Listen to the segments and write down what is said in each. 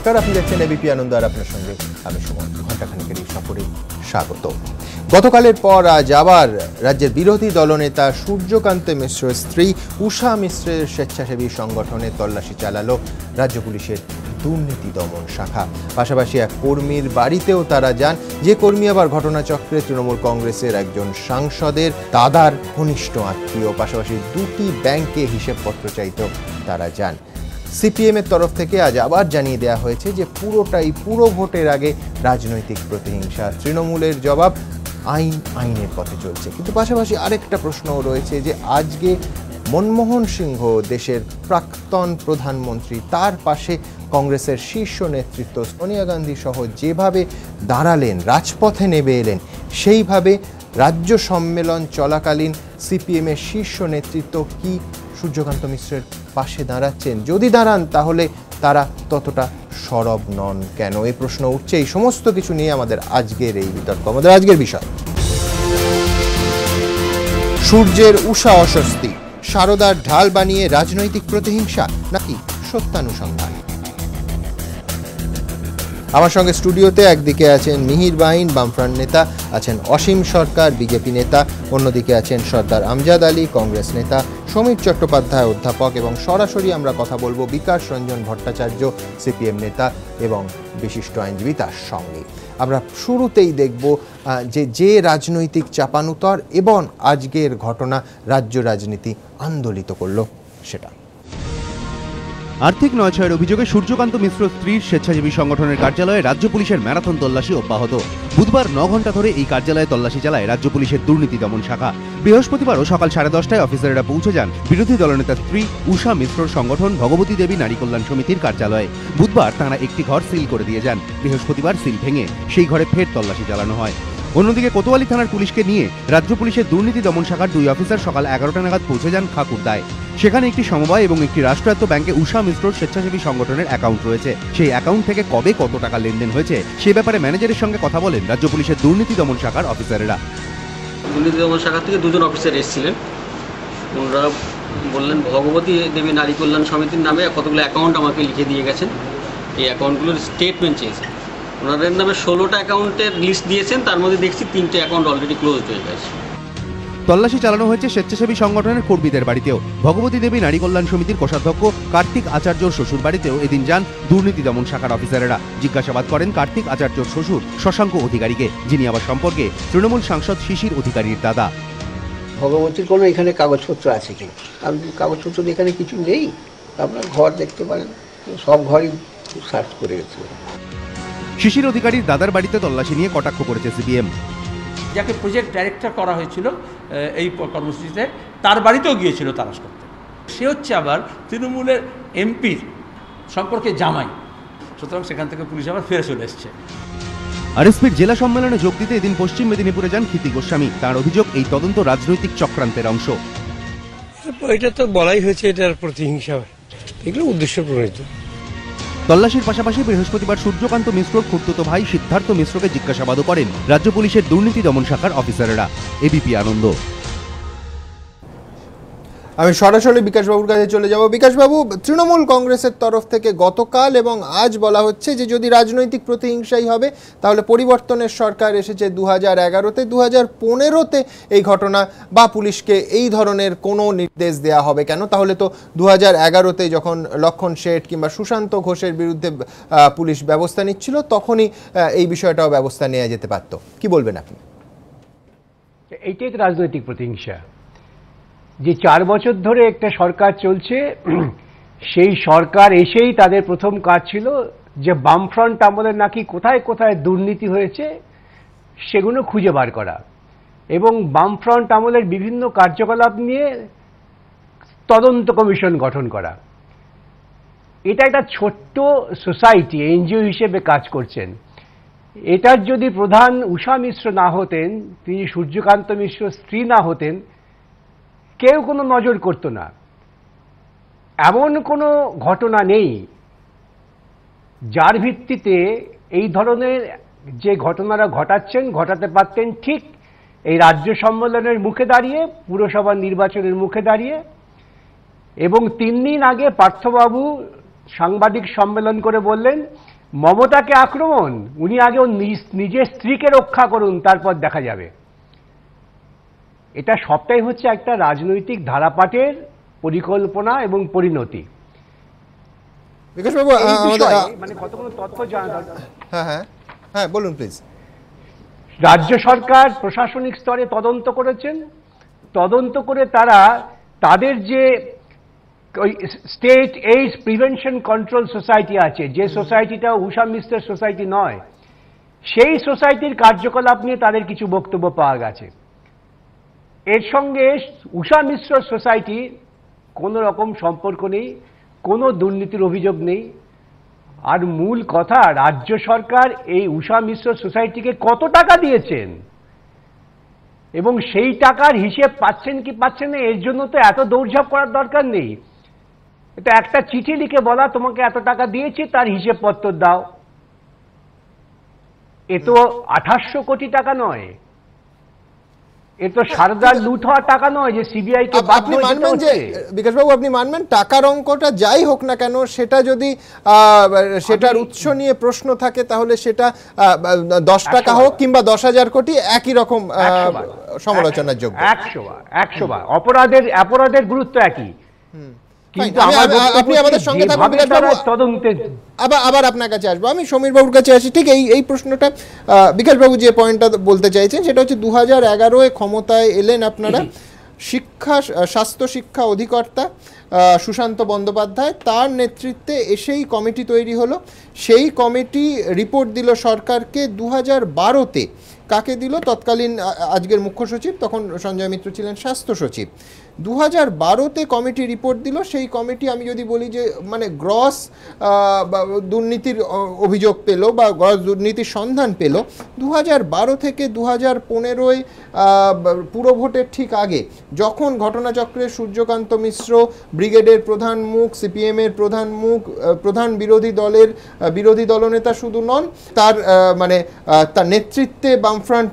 নমস্কার, আপনি দেখছেন এবিপি আনন্দ আর আপনার সঙ্গে আমি সুমন। ঘণ্টাখানেকের এই সফরে স্বাগত। গতকালের পর আজ আবার রাজ্যের বিরোধী দলনেতা সূর্যকান্ত মিশ্রের স্ত্রী উষা মিশ্রের স্বেচ্ছাসেবী সংগঠনে তল্লাশি চালালো রাজ্য পুলিশের দুর্নীতি দমন শাখা। পাশাপাশি এক কর্মীর বাড়িতেও তারা যান, যে কর্মী আবার ঘটনাচক্রে তৃণমূল কংগ্রেসের একজন সাংসদের দাদার ঘনিষ্ঠ আত্মীয়। পাশাপাশি দুটি ব্যাংকে হিসেবপত্র চাইতেও তারা যান। সিপিএমের তরফ থেকে আজ আবার জানিয়ে দেওয়া হয়েছে যে পুরো ভোটের আগে রাজনৈতিক প্রতিহিংসা। তৃণমূলের জবাব, আইনের পথে চলছে। কিন্তু পাশাপাশি আরেকটা প্রশ্নও রয়েছে যে আজকে মনমোহন সিংহ, দেশের প্রাক্তন প্রধানমন্ত্রী, তার পাশে কংগ্রেসের শীর্ষ নেতৃত্ব সোনিয়া গান্ধী সহ যেভাবে দাঁড়ালেন, রাজপথে নেমে এলেন, সেইভাবে রাজ্য সম্মেলন চলাকালীন সিপিএমের শীর্ষ নেতৃত্ব কি সূর্যকান্ত মিশ্রের পাশে দাঁড়াচ্ছেন? যদি দাঁড়ান তাহলে তারা ততটা সরব নন কেন? এই প্রশ্ন উঠছে। এই সমস্ত কিছু নিয়ে আমাদের আজকের এই বিতর্ক, আমাদের আজকের বিষয়। সূর্যের উষা অস্বস্তি, সারদার ঢাল বানিয়ে রাজনৈতিক প্রতিহিংসা নাকি সত্যানুসন্ধান? আমার সঙ্গে স্টুডিওতে একদিকে আছেন মিহির বাইন, বামফ্রন্ট নেতা, আছেন অসীম সরকার, বিজেপি নেতা, অন্যদিকে আছেন সর্দার আমজাদ আলী, কংগ্রেস নেতা, সমীর চট্টোপাধ্যায় অধ্যাপক, এবং সরাসরি আমরা কথা বলবো বিকাশ রঞ্জন ভট্টাচার্য, সিপিএম নেতা এবং বিশিষ্ট আইনজীবী, তার সঙ্গে। আমরা শুরুতেই দেখব যে রাজনৈতিক চাপানুতর এবং আজকের ঘটনা রাজ্য রাজনীতি আন্দোলিত করলো সেটা। আর্থিক নয়ছয়ের অভিযোগে সূর্যকান্ত মিশ্র স্ত্রীর স্বেচ্ছাসেবী সংগঠনের কার্যালয়ে রাজ্য পুলিশের ম্যারাথন তল্লাশি অব্যাহত। বুধবার 9 ঘণ্টা ধরে এই কার্যালয়ে তল্লাশি চালায় রাজ্য পুলিশের দুর্নীতি দমন শাখা। বৃহস্পতিবারও সকাল 10:30টায় অফিসাররা পৌঁছে যান বিরোধী দলনেতার স্ত্রী উষা মিশ্রর সংগঠন ভগবতী দেবী নারী কল্যাণ সমিতির কার্যালয়ে। বুধবার তাঁরা একটি ঘর সিল করে দিয়ে যান। বৃহস্পতিবার সিল ভেঙে সেই ঘরে ফের তল্লাশি চালানো হয়। অন্যদিকে কোতোয়ালি থানার পুলিশকে নিয়ে রাজ্য পুলিশের দুর্নীতি দমন শাখার 2 অফিসার সকাল 11টা নাগাদ পৌঁছে যান খাকুরদায়। সেখানে একটি সমবায় এবং একটি রাষ্ট্রায়ত্ত ব্যাংকে উষা মিশ্রর স্বেচ্ছাসেবী সংগঠনের অ্যাকাউন্ট রয়েছে। সেই অ্যাকাউন্ট থেকে কবে কত টাকা লেনদেন হয়েছে সে ব্যাপারে ম্যানেজারের সঙ্গে কথা বলেন রাজ্য পুলিশের দুর্নীতি দমন শাখার অফিসারেরা। দুর্নীতি দমন শাখা থেকে 2 জন অফিসার এসেছিলেন। ওনারা বললেন ভগবতী দেবী নারী কল্যাণ সমিতির নামে কতগুলো অ্যাকাউন্ট আমাকে লিখে দিয়ে গেছেন। এই অ্যাকাউন্টগুলোর স্টেটমেন্ট চেয়েছেন। ওনাদের নামে 16টা অ্যাকাউন্টের লিস্ট দিয়েছেন, তার মধ্যে দেখছি 3টে অ্যাকাউন্ট অলরেডি ক্লোজড হয়ে গেছে। তল্লাশি চালানো হয়েছে স্বেচ্ছাসেবী সংগঠনের কর্মীদের বাড়িতেও। ভগবতী দেবী নারী কল্যাণ সমিতির কোষাধ্যক্ষ কার্তিক আচার্যর শ্বশুর বাড়িতেও এদিন যান দুর্নীতি দমন শাখার অফিসারেরা। জিজ্ঞাসাবাদ করেন কার্তিক আচার্যর শ্বশুর শশাঙ্ক অধিকারীকে, যিনি আবার সম্পর্কে তৃণমূল সাংসদ শিশির অধিকারীর দাদা। ভগবতীর কোনো এখানে কাগজপত্র আছে কি? কাগজপত্র এখানে কিছু নেই। আপনার ঘর দেখতে পারেন, সব ঘরই সার্চ করে গেছে। শিশির অধিকারীর দাদার বাড়িতে তল্লাশি নিয়ে কটাক্ষ করেছে সিপিএম। যাকে প্রজেক্ট ডাইরেক্টর করা হয়েছিল এই কর্মসূচিতে, তার বাড়িতেও গিয়েছিল তালাশ করতে। সে হচ্ছে আবার তৃণমূলের এমপির সম্পর্কে জামাই, সুতরাং সেখান থেকে পুলিশ আবার ফিরে চলে এসছে। আরএসপির জেলা সম্মেলনে যোগ দিতে এদিন পশ্চিম মেদিনীপুরে যান ক্ষিতি গোস্বামী। তার অভিযোগ এই তদন্ত রাজনৈতিক চক্রান্তের অংশ। এটা তো বলাই হয়েছে এটার প্রতিহিংসা, এগুলো উদ্দেশ্য প্রণীত। তল্লাশির পাশাপাশি বৃহস্পতিবার সূর্যকান্ত মিশ্রর খুড়তুতো ভাই সিদ্ধার্থ মিশ্রকে জিজ্ঞাসাবাদও করেন রাজ্য পুলিশের দুর্নীতি দমন শাখার অফিসারেরা। এবিপি আনন্দ। আমি সরাসরি বিকাশবাবুর কাছে চলে যাব। বিকাশবাবু, তৃণমূল কংগ্রেসের তরফ থেকে গতকাল এবং আজ বলা হচ্ছে যে যদি রাজনৈতিক প্রতিহিংসাই হবে তাহলে পরিবর্তনের সরকার এসেছে 2011-তে, 2015-তে এই ঘটনা বা পুলিশকে এই ধরনের কোনো নির্দেশ দেয়া হবে কেন? তাহলে তো 2011-তে যখন লক্ষণ শেঠ কিংবা সুশান্ত ঘোষের বিরুদ্ধে পুলিশ ব্যবস্থা নিচ্ছিল তখনই এই বিষয়টাও ব্যবস্থা নেওয়া যেতে পারত। কি বলবেন আপনি? এইটাই রাজনৈতিক প্রতিহিংসা। যে 4 বছর ধরে একটা সরকার চলছে, সেই সরকার এসেই তাদের প্রথম কাজ ছিল যে বামফ্রন্ট আমলে নাকি কোথায় কোথায় দুর্নীতি হয়েছে সেগুলো খুঁজে বার করা এবং বামফ্রন্ট আমলের বিভিন্ন কার্যকলাপ নিয়ে তদন্ত কমিশন গঠন করা। এটা একটা ছোট্ট সোসাইটি, এনজিও হিসেবে কাজ করছেন। এটার যদি প্রধান উষা মিশ্র না হতেন, তিনি সূর্যকান্ত মিশ্র স্ত্রী না হতেন, কেউ কোনো নজর করত না। এমন কোনো ঘটনা নেই যার ভিত্তিতে এই ধরনের যে ঘটনারা ঘটাতে পারতেন ঠিক এই রাজ্য সম্মেলনের মুখে দাঁড়িয়ে, পুরসভা নির্বাচনের মুখে দাঁড়িয়ে। এবং 3 দিন আগে পার্থবাবু সাংবাদিক সম্মেলন করে বললেন মমতাকে আক্রমণ, উনি আগে নিজের স্ত্রীকে রক্ষা করুন, তারপর দেখা যাবে। এটা সবটাই হচ্ছে একটা রাজনৈতিক ধারাপাটের পরিকল্পনা এবং পরিণতি। বিকাশবাবু, মানে কতগুলো তথ্য জানা দরকার। হ্যাঁ হ্যাঁ হ্যাঁ, বলুন প্লিজ। রাজ্য সরকার প্রশাসনিক স্তরে তদন্ত করেছেন, তদন্ত করে তারা তাদের যে state AIDS prevention control society আছে, যে সোসাইটিটা উষা মিশ্রের সোসাইটি নয়, সেই সোসাইটির কার্যকলাপ নিয়ে তাদের কিছু বক্তব্য পাওয়া গেছে। এর সঙ্গে উষা মিশ্র সোসাইটির কোনো রকম সম্পর্ক নেই, কোনো দুর্নীতির অভিযোগ নেই। আর মূল কথা, রাজ্য সরকার এই উষা মিশ্র সোসাইটিকে কত টাকা দিয়েছেন এবং সেই টাকার হিসেব পাচ্ছেন কি পাচ্ছেন না, এর জন্য তো এত দৌড়ঝাঁপ করার দরকার নেই। এটা একটা চিঠি লিখে বলা, তোমাকে এত টাকা দিয়েছি, তার হিসেবপত্র দাও। এ তো 2800 কোটি টাকা নয়, এ তো সারদার লুট হওয়া টাকা নয় যে সিবিআই কে আপনি মানবেন যে বিকাশবাবু, আপনি মানবেন টাকার অঙ্কটা যাই হোক না কেন, সেটা যদি সেটার উৎস নিয়ে প্রশ্ন থাকে, তাহলে সেটা 10 টাকা হোক কিংবা 10,000 কোটি, একই রকম সমালোচনার যোগ্য। 100 বার অপরাধের গুরুত্ব একই। আপনি আমাদের সঙ্গে থাকুন বিকাশবাবু, আবার আপনার কাছে আসবো। আমি সমীর বাবুর কাছে আসি। ঠিক এই প্রশ্নটা বিকাশবাবু যে পয়েন্টটা বলতে চাইছেন, সেটা হচ্ছে 2011-এ ক্ষমতায় এলেন আপনারা, স্বাস্থ্য শিক্ষা অধিকর্তা সুশান্ত বন্দ্যোপাধ্যায়, তার নেতৃত্বে এসেই কমিটি তৈরি হলো। সেই কমিটি রিপোর্ট দিল সরকারকে 2012-তে। কাকে দিল? তৎকালীন আজকের মুখ্য সচিব, তখন সঞ্জয় মিত্র ছিলেন স্বাস্থ্য সচিব। 2012-তে কমিটি রিপোর্ট দিল। সেই কমিটি, আমি যদি বলি যে মানে গ্রস দুর্নীতির অভিযোগ পেল বা গ্রস দুর্নীতির সন্ধান পেল 2012 থেকে 2015-য় পুরো ভোটের ঠিক আগে, যখন ঘটনাচক্রে সূর্যকান্ত মিশ্র ব্রিগেডের প্রধান মুখ, সিপিএমের প্রধান মুখ, প্রধান বিরোধী দলনেতা শুধু নন, তার তার নেতৃত্বে বামফ্রন্ট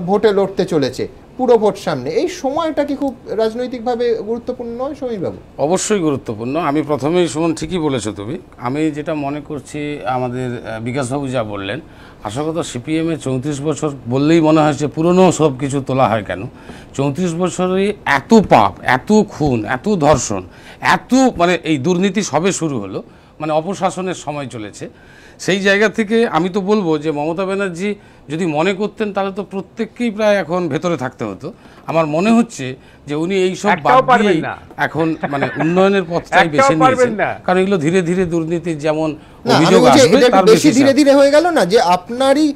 ভোটে লড়তে চলেছে, পুরো ভোট সামনে। এই সময়টা কি খুব রাজনৈতিকভাবে গুরুত্বপূর্ণ নয় সমীরবাবু? অবশ্যই গুরুত্বপূর্ণ। আমি প্রথমেই সুমন ঠিকই বলেছো তুমি। আমি যেটা মনে করছি, আমাদের বিকাশবাবু যা বললেন, আশা কথা সিপিএমে 34 বছর বললেই মনে হয় যে পুরনো সব কিছু তোলা হয় কেন। 34 বছরে এত পাপ, এত খুন, এত ধর্ষণ, এত এই দুর্নীতি সবে শুরু হলো, অপশাসনের সময় চলেছে। সেই জায়গা থেকে আমি তো বলবো যে মমতা ব্যানার্জি যদি মনে করতেন, তাহলে তো প্রত্যেককেই প্রায় এখন ভেতরে থাকতে হতো। আমার মনে হচ্ছে যে উনি এই সব বাদ দিয়ে এখন উন্নয়নের পথটাই বেছে নিয়েছেন, কারণ এগুলো ধীরে ধীরে দুর্নীতির যেমন অভিযোগ আসবে, তার বেশি ধীরে ধীরে হয়ে গেল না যে আপনারই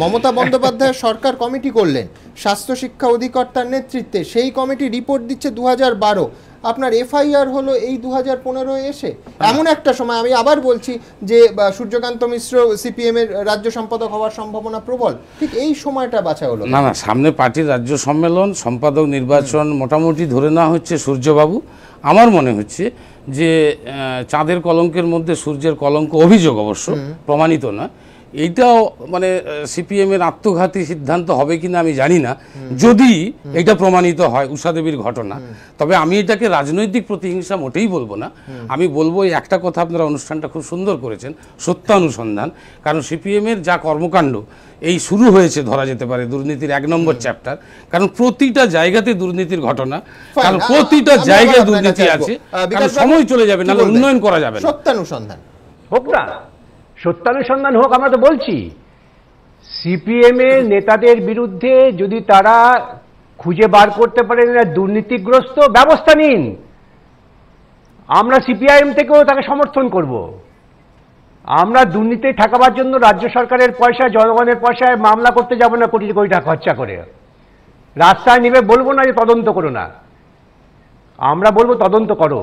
মমতা বন্দ্যোপাধ্যায়ের সরকার কমিটি করলেন স্বাস্থ্য শিক্ষা অধিকর্তার নেতৃত্বে, সেই কমিটি রিপোর্ট দিচ্ছে 2012, আপনার এফআইআর হলো এই 2015 এসে। এমন একটা সময়, আমি আবার বলছি যে সূর্যকান্ত মিশ্র সিপিএম এর রাজ্য সম্পাদক হওয়ার সম্ভাবনা প্রবল, ঠিক এই সময়টা বাঁচা হলো না। সামনে পার্টির রাজ্য সম্মেলন, সম্পাদক নির্বাচন মোটামুটি ধরে নেওয়া হচ্ছে সূর্যবাবু। আমার মনে হচ্ছে যে চাঁদের কলঙ্কের মধ্যে সূর্যের কলঙ্ক, অভিযোগ অবশ্য প্রমাণিত না, এইটাও সিপিএম এর আত্মঘাতী সিদ্ধান্ত হবে কিনা আমি জানি না, যদি এটা প্রমাণিত হয় উষা দেবীর ঘটনা। তবে আমি এটাকে রাজনৈতিক প্রতিহিংসা মোটেই বলবো না। আমি বলবো এই একটা কথা, আপনারা অনুষ্ঠানটা খুব সুন্দর করেছেন, সত্যানুসন্ধান। কারণ সিপিএম এর যা কর্মকাণ্ড এই শুরু হয়েছে, ধরা যেতে পারে দুর্নীতির 1 নম্বর চ্যাপ্টার, কারণ প্রতিটা জায়গাতে দুর্নীতির ঘটনা, কারণ প্রতিটা জায়গায় দুর্নীতি আছে, কারণ সময় চলে যাবে, নাহলে উন্নয়ন করা যাবে না। সত্যানুসন্ধান হোক না, সত্যানুসন্ধান হোক, আমরা তো বলছি সিপিএম এর নেতাদের বিরুদ্ধে যদি তারা খুঁজে বার করতে পারেন দুর্নীতিগ্রস্ত, ব্যবস্থা নিন। আমরা সিপিআইএম থেকেও তাকে সমর্থন করব। আমরা দুর্নীতি ঠেকাবার জন্য রাজ্য সরকারের পয়সা, জনগণের পয়সায় মামলা করতে যাব না কোটি কোটি টাকা খরচা করে। রাস্তায় নেমে বলবো না যে তদন্ত করো না, আমরা বলবো তদন্ত করো।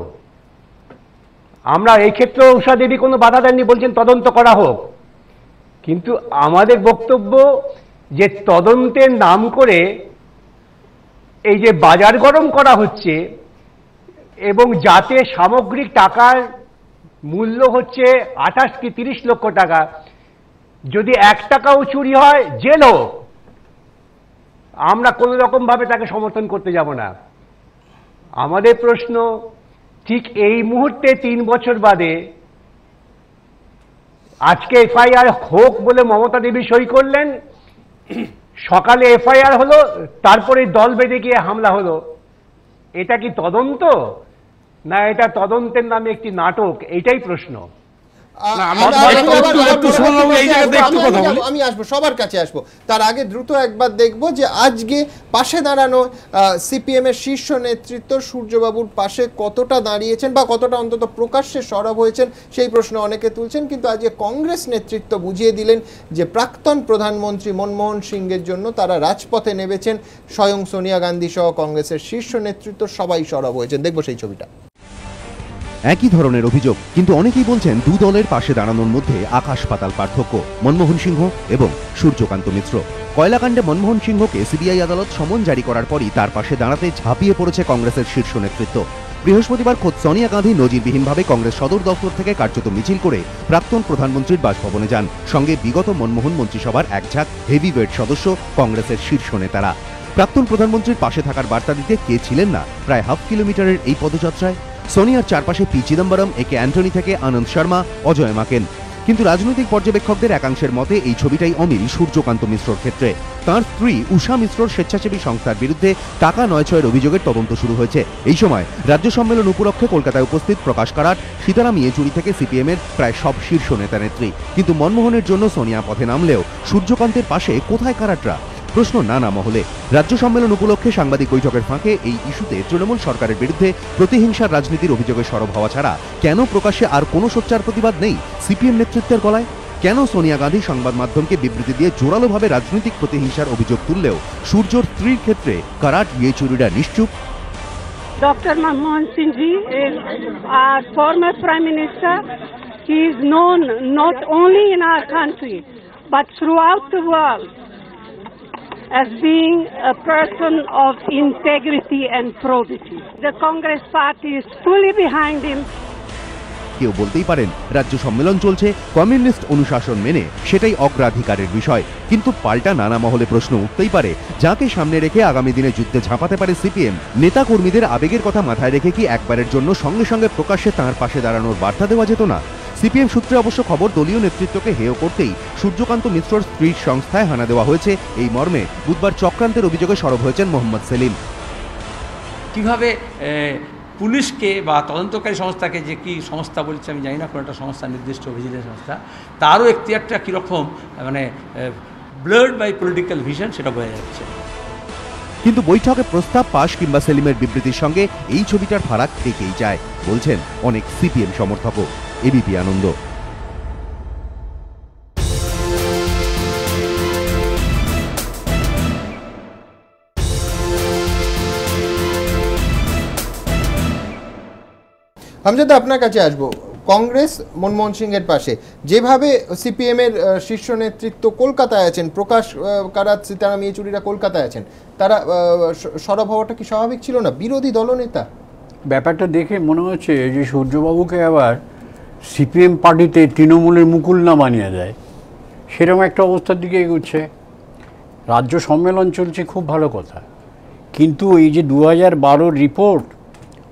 আমরা এই ক্ষেত্রে উষা দেবী কোনো বাধা দেননি, বলছেন তদন্ত করা হোক। কিন্তু আমাদের বক্তব্য যে তদন্তের নাম করে এই যে বাজার গরম করা হচ্ছে, এবং যাতে সামগ্রিক টাকার মূল্য হচ্ছে 28 কি 30 লক্ষ টাকা, যদি 1 টাকাও চুরি হয় জেল হোক, আমরা কোনো রকম ভাবে তাকে সমর্থন করতে যাব না। আমাদের প্রশ্ন, ঠিক এই মুহূর্তে 3 বছর বাদে আজকে এফআইআর হোক বলে মমতা দেবী সই করলেন, সকালে এফআইআর হলো, তারপরে দল বেঁধে গিয়ে হামলা হলো। এটা কি তদন্ত, না এটা তদন্তের নামে একটি নাটক? এটাই প্রশ্ন। আমি আসবো, সবার কাছে আসবো, তার আগে দ্রুত একবার দেখবো যে আজকে পাশে দাঁড়ানো সিপিএম এর শীর্ষ নেতৃত্ব সূর্যবাবুর পাশে কতটা দাঁড়িয়েছেন বা কতটা অন্তত প্রকাশ্যে সরব হয়েছেন, সেই প্রশ্ন অনেকে তুলছেন। কিন্তু আজকে কংগ্রেস নেতৃত্ব বুঝিয়ে দিলেন যে প্রাক্তন প্রধানমন্ত্রী মনমোহন সিংয়ের জন্য তারা রাজপথে নেমেছেন। স্বয়ং সোনিয়া গান্ধী সহ কংগ্রেসের শীর্ষ নেতৃত্ব সবাই সরব হয়েছেন। দেখবো সেই ছবিটা। একই ধরনের অভিযোগ, কিন্তু অনেকেই বলছেন দু দলের পাশে দাঁড়ানোর মধ্যে আকাশ পাতাল পার্থক্য। মনমোহন সিংহ এবং সূর্যকান্ত মিশ্র। কয়লাকাণ্ডে মনমোহন সিংহকে সিবিআই আদালত সমন জারি করার পরই তার পাশে দাঁড়াতে ঝাঁপিয়ে পড়েছে কংগ্রেসের শীর্ষ নেতৃত্ব। বৃহস্পতিবার খোদ সোনিয়া গান্ধী নজিরবিহীনভাবে কংগ্রেস সদর দফতর থেকে কার্যত মিছিল করে প্রাক্তন প্রধানমন্ত্রীর বাসভবনে যান। সঙ্গে বিগত মনমোহন মন্ত্রিসভার এক ঝাঁক হেভিওয়েট সদস্য, কংগ্রেসের শীর্ষ নেতারা। প্রাক্তন প্রধানমন্ত্রীর পাশে থাকার বার্তা দিতে কে ছিলেন না প্রায় হাফ কিলোমিটারের এই পদযাত্রায়? সোনিয়ার চারপাশে পি চিদম্বরম, একে অ্যান্টনি থেকে আনন্দ শর্মা, অজয় মাকেন। কিন্তু রাজনৈতিক পর্যবেক্ষকদের একাংশের মতে এই ছবিটাই অমিল সূর্যকান্ত মিশ্রর ক্ষেত্রে। তাঁর স্ত্রী উষা মিশ্রর স্বেচ্ছাসেবী সংস্থার বিরুদ্ধে টাকা নয়ছয়ের অভিযোগের তদন্ত শুরু হয়েছে। এই সময় রাজ্য সম্মেলন উপলক্ষে কলকাতায় উপস্থিত প্রকাশ কারাট, সীতারাম ইয়েচুরি থেকে সিপিএমের প্রায় সব শীর্ষ নেতা নেত্রী। কিন্তু মনমোহনের জন্য সোনিয়া পথে নামলেও সূর্যকান্তের পাশে কোথায় কারাটরা? প্রশ্ন নানা মহলে। রাজ্য সম্মেলন উপলক্ষে সাংবাদিক বৈঠকের ফাঁকে এই ইস্যুতে তৃণমূল সরকারের বিরুদ্ধে প্রতিহিংসার রাজনীতির অভিযোগে সরব হওয়া ছাড়া কেন প্রকাশ্যে আর কোনো সোচ্চার প্রতিবাদ নেই সিপিএম নেতৃত্বের গলায়? কেন সোনিয়া গান্ধী সংবাদ মাধ্যমকে বিবৃতি দিয়ে জোরালোভাবে রাজনৈতিক প্রতিহিংসার অভিযোগ তুললেও সূর্যর স্ত্রীর ক্ষেত্রে কারাট ইয়েচুরিরা নিশ্চুপ? Dr. Manmohan Singh ji is our former Prime Minister. He is known not only in our country but throughout the world as being a person of integrity and probity. The Congress party is fully behind him. কেউ বলতেই পারেন রাজ্য সম্মেলন চলছে, communist অনুশাসন মেনে সেটাই অগ্রাধিকারের বিষয়। কিন্তু পাল্টা নানা মহলে প্রশ্ন উঠতেই পারে, যাকে সামনে রেখে আগামী দিনে যুদ্ধে ঝাঁপাতে পারে সিপিএম, নেতা কর্মীদের আবেগের কথা মাথায় রেখে কি একবারের জন্য সঙ্গে সঙ্গে প্রকাশ্যে তাঁর পাশে দাঁড়ানোর বার্তা দেওয়া যেত না? সিপিএম সূত্রে অবশ্য খবর, দলীয় নেতৃত্বকে হেয় করতেই সূর্যকান্ত মিশ্রর স্ত্রীর সংস্থায় হানা দেওয়া হয়েছে। এই মর্মে বুধবার চক্রান্তের অভিযোগে সরব হয়েছেন মোহাম্মদ সেলিম। কিভাবে পুলিশকে বা তদন্তকারী সংস্থাকে, যে কি সংস্থা বলছে আমি জানি না, কোনো একটা সংস্থা, নির্দিষ্ট ভিজিলেন্স সংস্থা, তারও এখতিয়ারটা কীরকম মানে ব্লার্ড বাই পলিটিক্যাল ভিশন, সেটা বোঝা যাচ্ছে। কিন্তু বৈঠকে প্রস্তাব পাশ কিংবা সেলিমের বিবৃতির সঙ্গে এই ছবিটার ফারাক থেকেই যায়, বলছেন অনেক সিপিএম সমর্থকও। এবিপি আনন্দ। আমজাদ, আপনার কাছে আসবো। কংগ্রেস মনমোহন সিংয়ের পাশে, যেভাবে সিপিএম এর শীর্ষ নেতৃত্ব কলকাতায় আছেন, প্রকাশ কারাত, সীতারাম ইয়েচুরিরা কলকাতায় আছেন, তারা সরব হওয়াটা কি স্বাভাবিক ছিল না? বিরোধী দলনেতা। ব্যাপারটা দেখে মনে হচ্ছে যে সূর্যবাবুকে আবার সিপিএম পার্টিতে তৃণমূলের মুকুল না বানিয়ে দেয়, সেরকম একটা অবস্থার দিকে এগোচ্ছে। রাজ্য সম্মেলন চলছে, খুব ভালো কথা, কিন্তু এই যে 2012 রিপোর্ট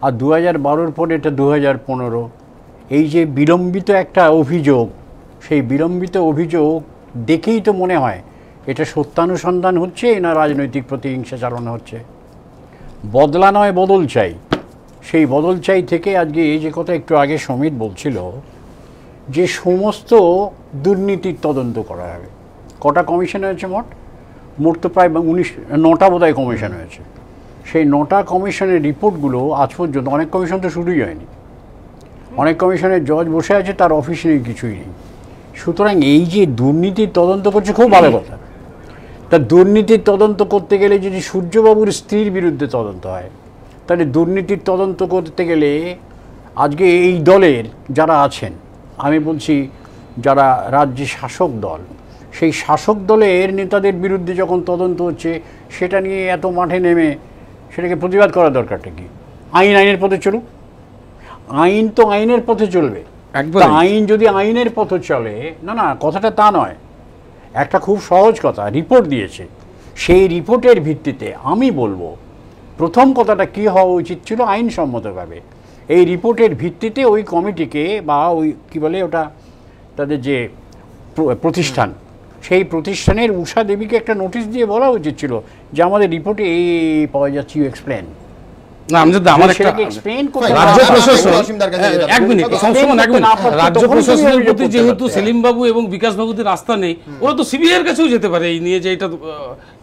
আর 2012 পরে এটা 2015, এই যে বিলম্বিত একটা অভিযোগ, সেই বিলম্বিত অভিযোগ দেখেই তো মনে হয় এটা সত্যানুসন্ধান হচ্ছে না রাজনৈতিক প্রতিহিংসা চালানো হচ্ছে। বদলা নয়, বদল চাই। সেই বদল চাই থেকে আজকে এই যে কথা একটু আগে সমিত বলছিল যে সমস্ত দুর্নীতির তদন্ত করা হবে। কটা কমিশন হয়েছে মোট তো প্রায় 9টা বোধহয় কমিশন হয়েছে। সেই 9টা কমিশনের রিপোর্টগুলো আজ পর্যন্ত, অনেক কমিশন তো শুরুই হয়নি, অনেক কমিশনের জজ বসে আছে, তার অফিসে নেই, কিছুই নেই। সুতরাং এই যে দুর্নীতির তদন্ত করছে, খুব ভালো কথা। তা দুর্নীতির তদন্ত করতে গেলে যদি সূর্যবাবুর স্ত্রীর বিরুদ্ধে তদন্ত হয়, তাহলে দুর্নীতির তদন্ত করতে গেলে আজকে এই দলের যারা আছেন, আমি বলছি যারা রাজ্যে শাসক দল, সেই শাসক দলের নেতাদের বিরুদ্ধে যখন তদন্ত হচ্ছে, সেটা নিয়ে এত মাঠে নেমে সেটাকে প্রতিবাদ করার দরকারটা কি? আইনের পথে চলুক, আইন তো আইনের পথে চলবে। আইন যদি আইনের পথে চলে, না কথাটা তা নয়, একটা খুব সহজ কথা, রিপোর্ট দিয়েছে, সেই রিপোর্টের ভিত্তিতে আমি বলবো প্রথম কথাটা কি হওয়া উচিত ছিল, আইনসম্মতভাবে এই রিপোর্টের ভিত্তিতে ওই কমিটিকে বা ওই কী বলে ওটা, তাদের যে প্রতিষ্ঠান, সেই প্রতিষ্ঠানের উষা দেবীকে একটা নোটিশ দিয়ে বলা উচিত ছিল যে আমাদের রিপোর্টে এই পাওয়া যাচ্ছে, ইউ এক্সপ্লেন। না আমি যদি আমার একটা রাজ্য প্রশাসন এক মিনিট রাজ্য প্রশাসনের প্রতি যেহেতু সেলিম বাবু এবং বিকাশ বাবুদের আস্থা নেই, ওরা তো সিবিআই এর কাছেও যেতে পারে এই নিয়ে যে এটা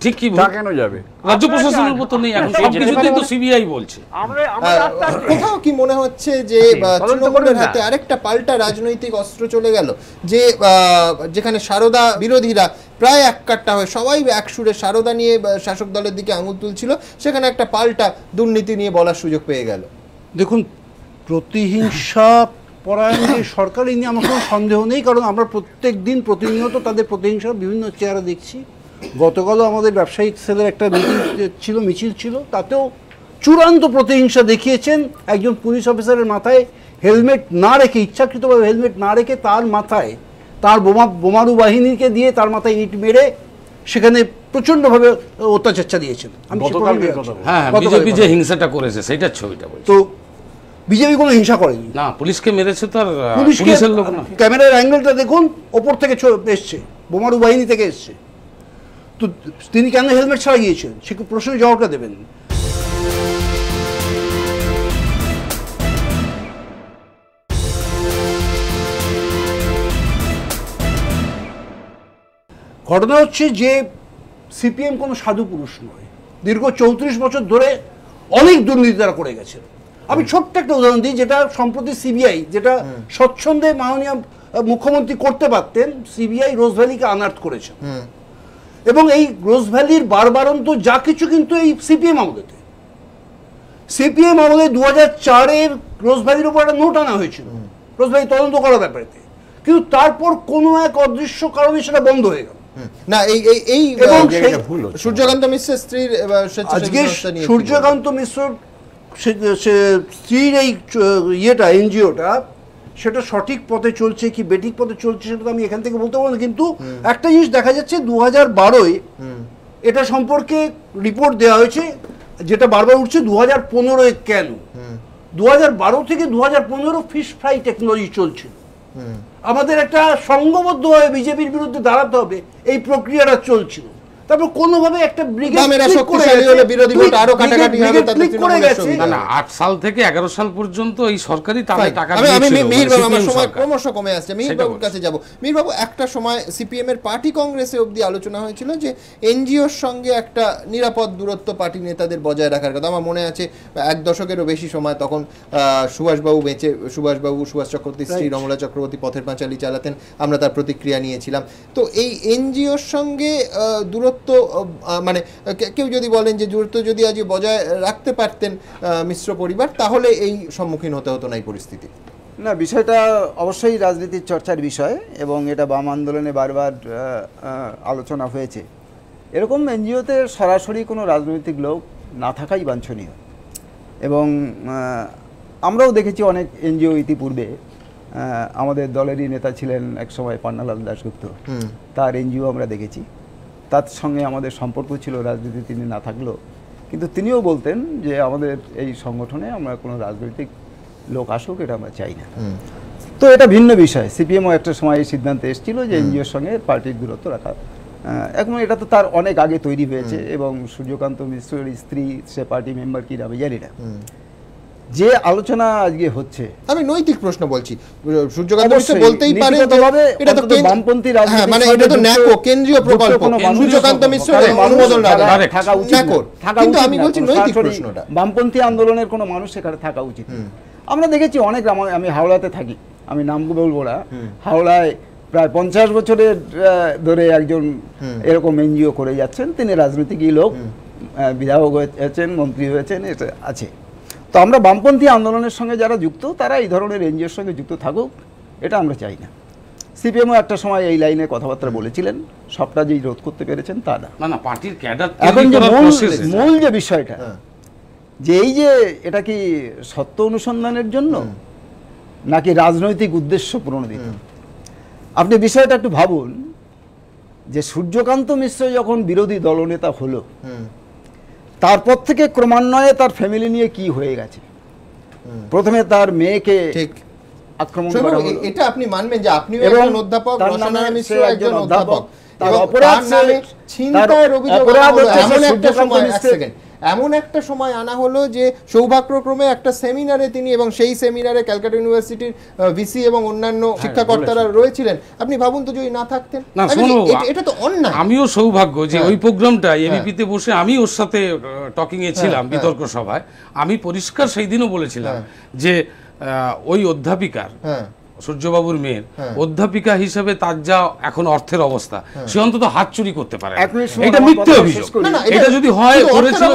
ঠিক কি কেন যাবে, রাজ্য প্রশাসনের উপর তো নেই, এখন সবকিছুতেই তো সিবিআই বলছে। কোথাও কি মনে হচ্ছে যে তৃণমূলের হাতে আরেকটা পাল্টা রাজনৈতিক অস্ত্র চলে গেল, যে যেখানে সারদা বিরোধীরা প্রায় এককাট্টা হয়ে সবাই একসুরে সারদা নিয়ে শাসক দলের দিকে আঙুল তুলছিল, সেখানে একটা পাল্টা দুর্নীতি নিয়ে বলার সুযোগ পেয়ে গেল? দেখুন, প্রতিহিংসা পরায়ণ যে সরকার, এই নিয়ে আমার কোনো সন্দেহ নেই, কারণ আমরা প্রত্যেক দিন প্রতিনিয়ত তাদের প্রতিহিংসার বিভিন্ন চেহারা দেখছি। গতকালও আমাদের ব্যবসায়িক সেলের একটা মিছিল ছিল, তাতেও চূড়ান্ত প্রতিহিংসা দেখিয়েছেন। একজন পুলিশ অফিসারের মাথায় হেলমেট না রেখে, ইচ্ছাকৃতভাবে হেলমেট না রেখে তার মাথায় তার বোমারু বাহিনীকে দিয়ে তার মাথায় ইট মেরে সেখানে প্রচন্ডভাবে অত্যাচার চালিয়েছেন। বিজেপি যে হিংসাটা করেছে সেটার ছবিটা বলছি। তো বিজেপি কোনো হিংসা করেনি, না পুলিশকে মেরেছে তো, আর পুলিশের লোক না। ক্যামেরার অ্যাঙ্গেলটা দেখুন, ওপর থেকে এসছে, বোমারু বাহিনী থেকে এসছে। তো তিনি কেন হেলমেট ছাড়া গিয়েছেন, সে প্রশ্নের জবাবটা দেবেন। ঘটনা হচ্ছে যে সিপিএম কোনো সাধু পুরুষ নয়, দীর্ঘ 34 বছর ধরে অনেক দুর্নীতি তারা করে গেছেন। আমি ছোট্ট একটা উদাহরণ দিই, যেটা সম্প্রতি সিবিআই, যেটা স্বচ্ছন্দে মাননীয় মুখ্যমন্ত্রী করতে পারতেন, সিবিআই রোজ ভ্যালিকে আনার্ট করেছে, এবং এই রোজ ভ্যালির বারবারন্ত যা কিছু কিন্তু এই সিপিএম আমলেতে, সিপিএম আমলে 2004-এর রোজ ভ্যালির উপর একটা নোট আনা হয়েছিল রোজ ভ্যালি তদন্ত করার ব্যাপারে, কিন্তু তারপর কোনো এক অদৃশ্য কারণে সেটা বন্ধ হয়ে গেল। না এই সূর্যকান্ত মিশ্রের স্ত্রীর, আজকে সূর্যকান্ত মিশ্র স্ত্রীর এই ইয়েটা, এনজিওটা, সেটা সঠিক পথে চলছে কি বেঠিক পথে চলছে সেটা তো আমি এখান থেকে বলতে পারবো না, কিন্তু একটা জিনিস দেখা যাচ্ছে 2012-এ এটা সম্পর্কে রিপোর্ট দেওয়া হয়েছে, যেটা বারবার উঠছে 2015-এ কেন। 2012 থেকে 2015 ফিশ ফ্রাই টেকনোলজি চলছিল। আমাদের একটা সংঘবদ্ধভাবে বিজেপির বিরুদ্ধে দাঁড়াতে হবে, এই প্রক্রিয়াটা চলছিল। তারপর কোনোভাবে একটা না 8 সাল থেকে 11 সাল পর্যন্ত এই সরকারি তাদের টাকা ক্রমশ কমে আসছে। মিহিরবাবুর কাছে যাব। মিহিরবাবু, একটা সময় সিপিএম এর পার্টি কংগ্রেসে অবধি আলোচনা হয়েছিল যে এনজিওর সঙ্গে একটা নিরাপদ দূরত্ব পার্টি নেতাদের বজায় রাখার কথা। আমার মনে আছে 1 দশকেরও বেশি সময় তখন সুভাষবাবু সুভাষ চক্রবর্তী স্ত্রী রমলা চক্রবর্তী পথের পাঁচালী চালাতেন, আমরা তার প্রতিক্রিয়া নিয়েছিলাম। তো এই এনজিওর সঙ্গে দূরত্ব, মানে কেউ যদি বলেন যে দূরত্ব যদি আজ বজায় রাখতে পারতেন মিশ্র পরিবার, তাহলে এই সম্মুখীন হতে হতো না এই পরিস্থিতি। না, বিষয়টা অবশ্যই রাজনীতির চর্চার বিষয়, এবং এটা বাম আন্দোলনে বারবার আলোচনা হয়েছে। এরকম এনজিওতে সরাসরি কোনো রাজনৈতিক লোক না থাকাই বাঞ্ছনীয়, এবং আমরাও দেখেছি অনেক এনজিও ইতিপূর্বে। আমাদের দলেরই নেতা ছিলেন একসময় পান্নালাল দাশগুপ্ত, তার এনজিও আমরা দেখেছি, তার সঙ্গে আমাদের সম্পর্ক ছিল, রাজনীতি তিনি না থাকলেও, কিন্তু তিনিও বলতেন যে আমাদের এই সংগঠনে আমরা কোনো রাজনৈতিক লোক আসুক, এটা আমরা চাই না। তো এটা ভিন্ন বিষয়। সিপিএমও একটা সময় এই সিদ্ধান্তে এসেছিল যে এনজিওর সঙ্গে পার্টির দূরত্ব রাখা। এখন এটা তো তার অনেক আগে তৈরি হয়েছে, এবং সূর্যকান্ত মিশ্রের স্ত্রী সে পার্টি মেম্বার কি নামে জানি না। যে আলোচনা আজকে হচ্ছে, আমি নৈতিক প্রশ্ন বলছি, সূর্যকান্ত মিশ্র বলতেই পারেন এটা তো বামপন্থী রাজনীতি, মানে এটা তো ন্যাকো কেন্দ্রীয় প্রকল্প, সূর্যকান্ত মিশ্রের অনুমোদন থাকা উচিত, কিন্তু আমি বলছি নৈতিক প্রশ্নটা, বামপন্থী আন্দোলনের কোনো মানুষ সেখানে থাকা উচিত। আমরা দেখেছি অনেক, আমি হাওড়াতে থাকি, আমি নাম বলবো না, হাওড়ায় প্রায় 50 বছরের ধরে একজন এরকম এনজিও করে যাচ্ছেন, তিনি রাজনীতিক লোক, বিধায়ক হয়েছেন, মন্ত্রী হয়েছেন, এটা আছে। তো আমরা বামপন্থী আন্দোলনের সঙ্গে যারা যুক্ত, তারা এই ধরনের এনজিওর সঙ্গে যুক্ত থাকুক, এটা আমরা চাই না। সিপিএমও একটা সময় এই লাইনে কথাবার্তা বলেছিলেন, সবটা যেই রোধ করতে পেরেছেন তা না। পার্টির ক্যাডার এখন যে মূল যে বিষয়টা, যে এই যে এটা কি সত্য অনুসন্ধানের জন্য নাকি রাজনৈতিক উদ্দেশ্য প্রণোদিত, আপনি বিষয়টা একটু ভাবুন। যে সূর্যকান্ত মিশ্র যখন বিরোধী দলনেতা হলো, তারপর থেকে ক্রমান্বয়ে তার ফ্যামিলি নিয়ে কি হয়ে গেছে। প্রথমে তার মেয়েকে আক্রমণ শোনো, করা হলো। এটা আপনি মানবেন যে আপনিও এবং একজন অধ্যাপক, তার রচনা নামে মিশ্র সে একজন একজন অধ্যাপক, তার এবং অপরাধ তার নামে ছিনতাইয়ের অভিযোগ অপরাধ আনা হলো। হচ্ছে এমন একটা সূর্যকান্ত সময়, এক মিশ্রের- সেকেন্ড, এমন একটা সময় আনা হলো যে সৌভাগ্যক্রমে একটা সেমিনারে তিনি, এবং সেই সেমিনারে ক্যালকাটা ইউনিভার্সিটির ভিসি এবং অন্যান্য শিক্ষাকর্তারা রয়েছিলেন। আপনি ভাবুন তো যদি না থাকতেন। না শোনো, এটা তো অন্যায়। আমিও সৌভাগ্য যে ওই প্রোগ্রামটা এবিপিতে বসে আমি ওর সাথে টকিং এ ছিলাম, বিতর্ক সভায়। আমি পরিষ্কার সেই দিনও বলেছিলাম যে ওই অধ্যাপিকার, সূর্যবাবুর মেয়ের অধ্যাপিকা হিসেবে তার যা এখন অর্থের অবস্থা, সে অন্তত হাত চুরি করতে পারে না। এটা মিথ্যে অভিযোগ। এটা যদি হয় করেছিল,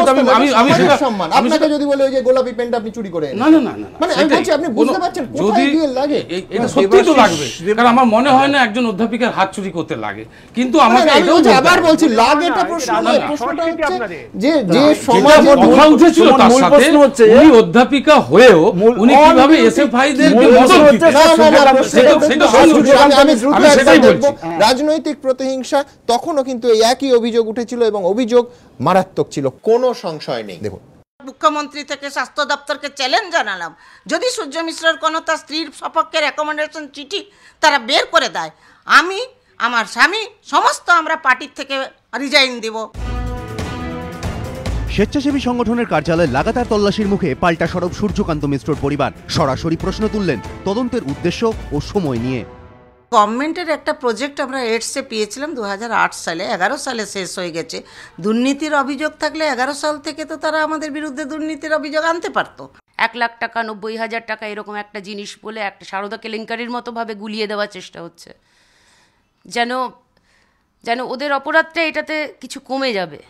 আমি সেটা আপনাকে যদি বলে ওই যে গোলাপি পেনটা আপনি চুরি করে, না না না না, মানে আমি বলছি আপনি বুঝতে পারছেন কোথায় গিয়ে লাগে। এটা সত্যি তো লাগবে, কারণ আমার মনে হয় না একজন অধ্যাপিকার হাত চুরি করতে লাগে। কিন্তু আমাকে এটাও আবার বলছি লাগে, এটা প্রশ্ন নয়, প্রশ্নটা হচ্ছে যে যে সমাজে কথা উঠেছিল তার সাথে উনি অধ্যাপিকা হয়েও উনি কিভাবে এসএফআইদেরকে মদত দিতেন। রাজনৈতিক প্রতিহিংসা তখনও কিন্তু এই একই অভিযোগ উঠেছিল এবং অভিযোগ মারাত্মক ছিল, কোনো সংশয় নেই। দেখুন, মুখ্যমন্ত্রী থেকে স্বাস্থ্য দপ্তরকে চ্যালেঞ্জ জানালাম, যদি সূর্য মিশ্রের কোনো তার স্ত্রীর সপক্ষে রেকমেন্ডেশন চিঠি তারা বের করে দেয়, আমি, আমার স্বামী, সমস্ত আমরা পার্টির থেকে রিজাইন দিব। স্বেচ্ছাসেবী সংগঠনের কার্যালয়ে লাগাতার তল্লাশির মুখে পাল্টা সরব সূর্যকান্ত মিশ্রর পরিবার। সরাসরি প্রশ্ন তুললেন তদন্তের উদ্দেশ্য ও সময় নিয়ে। গভর্নমেন্টের একটা প্রজেক্ট আমরা এডসে পেয়েছিলাম 2008 সালে, 11 সালে শেষ হয়ে গেছে। দুর্নীতির অভিযোগ থাকলে 11 সাল থেকে তো তারা আমাদের বিরুদ্ধে দুর্নীতির অভিযোগ আনতে পারতো। 1 লাখ টাকা, 90,000 টাকা এরকম একটা জিনিস বলে একটা সারদা কেলেঙ্কারির মতো ভাবে গুলিয়ে দেওয়ার চেষ্টা হচ্ছে, যেন ওদের অপরাধটা এটাতে কিছু কমে যাবে।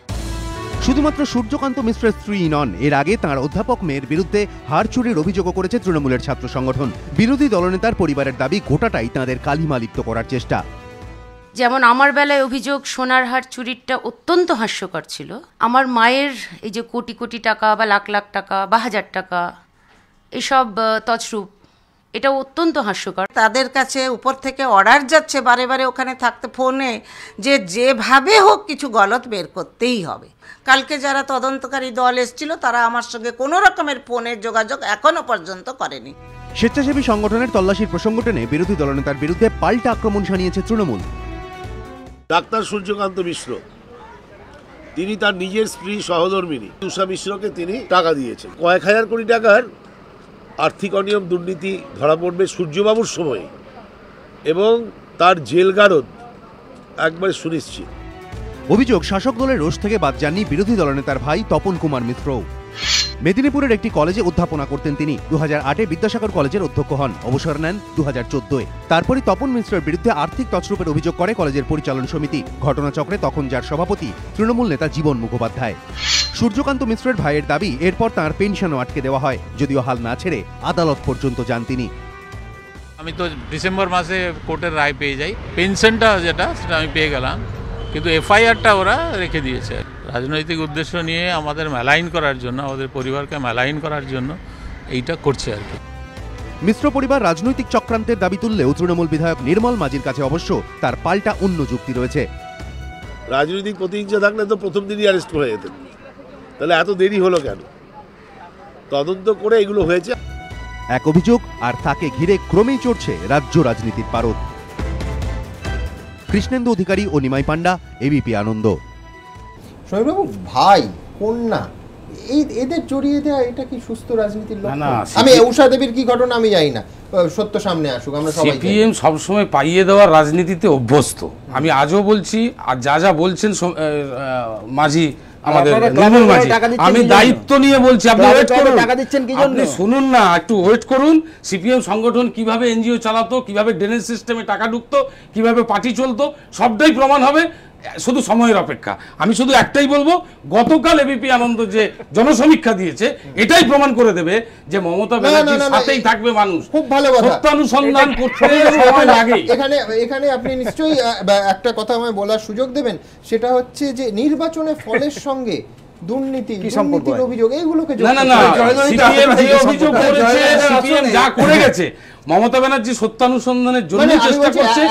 শুধুমাত্র সূর্যকান্ত মিশ্রের স্ত্রী নন, এর আগে তাঁর অধ্যাপক মেয়ের বিরুদ্ধে হার চুরির অভিযোগও করেছে তৃণমূলের ছাত্র সংগঠন। বিরোধী দলনেতার পরিবারের দাবি গোটাটাই তাঁদের কালিমালিপ্ত করার চেষ্টা। যেমন আমার বেলায় অভিযোগ সোনার হার চুরিটা অত্যন্ত হাস্যকর ছিল, আমার মায়ের এই যে কোটি কোটি টাকা বা লাখ লাখ টাকা বা হাজার টাকা এসব তছরূপ, এটা অত্যন্ত হাস্যকর। তাদের কাছে উপর থেকে অর্ডার যাচ্ছে বারে বারে ওখানে থাকতে ফোনে, যে যেভাবে হোক কিছু গলত বের করতেই হবে। কালকে যারা তদন্তকারী দল এসেছিল তারা আমার সঙ্গে কোনো রকমের ফোনের যোগাযোগ এখনো পর্যন্ত করেনি। স্বেচ্ছাসেবী সংগঠনের তল্লাশির প্রসঙ্গ টেনে বিরোধী দলনেতার বিরুদ্ধে পাল্টা আক্রমণ শানিয়েছে তৃণমূল। ডাক্তার সূর্যকান্ত মিশ্র তিনি তার নিজের স্ত্রী সহধর্মিণী উষা মিশ্রকে তিনি টাকা দিয়েছেন। কয়েক হাজার কোটি টাকার আর্থিক অনিয়ম দুর্নীতি ধরা পড়বে সূর্যবাবুর সময়ে, এবং তার জেল গারদ একবারে সুনিশ্চিত। অভিযোগ, শাসক দলের রোষ থেকে বাদ যাননি বিরোধী দলনেতার ভাই তপন কুমার মিশ্র। মেদিনীপুরের একটি কলেজে অধ্যাপনা করতেন তিনি। 2008-এ বিদ্যাসাগর কলেজের অধ্যক্ষ হন, অবসর নেন 2014-এ। তারপরই তপন মিশ্রের বিরুদ্ধে আর্থিক তছরূপের অভিযোগ করে কলেজের পরিচালন সমিতি। ঘটনাচক্রে তখন যার সভাপতি তৃণমূল নেতা জীবন মুখোপাধ্যায়। সূর্যকান্ত মিশ্রের ভাইয়ের দাবি, এরপর তাঁর পেনশনও আটকে দেওয়া হয়, যদিও হাল না ছেড়ে আদালত পর্যন্ত যান তিনি। আমি তো ডিসেম্বর মাসে কোর্টের রায় পেয়ে যাই, পেনশনটা যেটা সেটা আমি পেয়ে গেলাম, কিন্তু এফআইআরটা ওরা রেখে দিয়েছে। রাজনৈতিক উদ্দেশ্য নিয়ে আমাদের মেলাইন করার জন্য, আমাদের পরিবারকে মেলাইন করার জন্য এইটা করছে আর কি। মিশ্র পরিবার রাজনৈতিক চক্রান্তের দাবি তুললেও তৃণমূল বিধায়ক নির্মল মাঝির কাছে অবশ্য তার পাল্টা অন্য যুক্তি রয়েছে। রাজনৈতিক প্রতিহিংসা থাকলে তো প্রথম দিনই অ্যারেস্ট হয়ে যেতেন, তাহলে এত দেরি হলো কেন? তদন্ত করে এগুলো হয়েছে। এক অভিযোগ আর তাকে ঘিরে ক্রমেই চড়ছে রাজ্য রাজনীতির পারদ। কৃষ্ণেন্দু অধিকারী ও নিমাই পান্ডা, এবিপি আনন্দ। শোয়েববাবু, ভাই কন্যা এদের জড়িয়ে দেওয়া, এটা কি সুস্থ রাজনীতির লক্ষ্য? আমি উষা দেবীর কি ঘটনা আমি জানি না, সত্য সামনে আসুক, আমরা সবাই। সিপিএম সবসময় পাইয়ে দেওয়ার রাজনীতিতে অভ্যস্ত। আমি আজও বলছি, আর যা যা বলছেন মাঝি, আমাদের নির্মল মাঝি, আমি দায়িত্ব নিয়ে বলছি, আপনি ওয়েট করুন, আপনি শুনুন না, একটু ওয়েট করুন। সিপিএম সংগঠন কিভাবে এনজিও চালাতো, কিভাবে ড্রেনেজ সিস্টেমে টাকা ঢুকতো, কিভাবে পার্টি চলতো, সবটাই প্রমাণ হবে, শুধু সময়ের অপেক্ষা। আমি শুধু একটাই বলবো, গতকাল এবিপি আনন্দ যে জনসমীক্ষা দিয়েছে এটাই প্রমাণ করে দেবে যে মমতা ব্যানার্জির সাথেই থাকবে মানুষ। খুব ভালো কথা, সত্যানুসন্ধান করতে সময় লাগে। এখানে আপনি নিশ্চয়ই একটা কথা আমায় বলার সুযোগ দেবেন, সেটা হচ্ছে যে নির্বাচনের ফলের সঙ্গে দুর্নীতি দুর্নীতির অভিযোগ এইগুলোকে না সিপিএম যে অভিযোগ করেছে, সিপিএম যা করে গেছে, মমতা ব্যানার্জি সত্যানুসন্ধানের জন্য চেষ্টা করছে।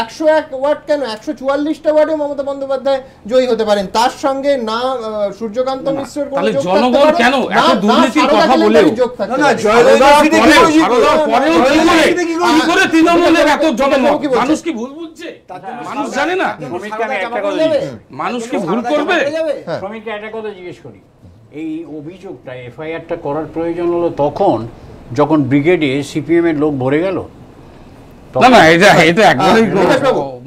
101 ওয়ার্ড কেন 144টা ওয়ার্ডে মমতা বন্দ্যোপাধ্যায় জয়ী হতে পারেন, তার সঙ্গে না সূর্যকান্ত মিশ্রের কোনো যোগ থাকতে পারে। জনগণ কেন এত দুর্নীতির কথা বলেও কি করে তৃণমূলের এত জনমত? মানুষ কি ভুল বুঝছে? মানুষ জানে না, মানুষ কি ভুল করবে? শ্রমিককে একটা কথা জিজ্ঞেস করি, এই অভিযোগটা এফআইআরটা করার প্রয়োজন হলো তখন যখন ব্রিগেডে সিপিএম এর লোক ভরে গেল? না না, এটা একবারেই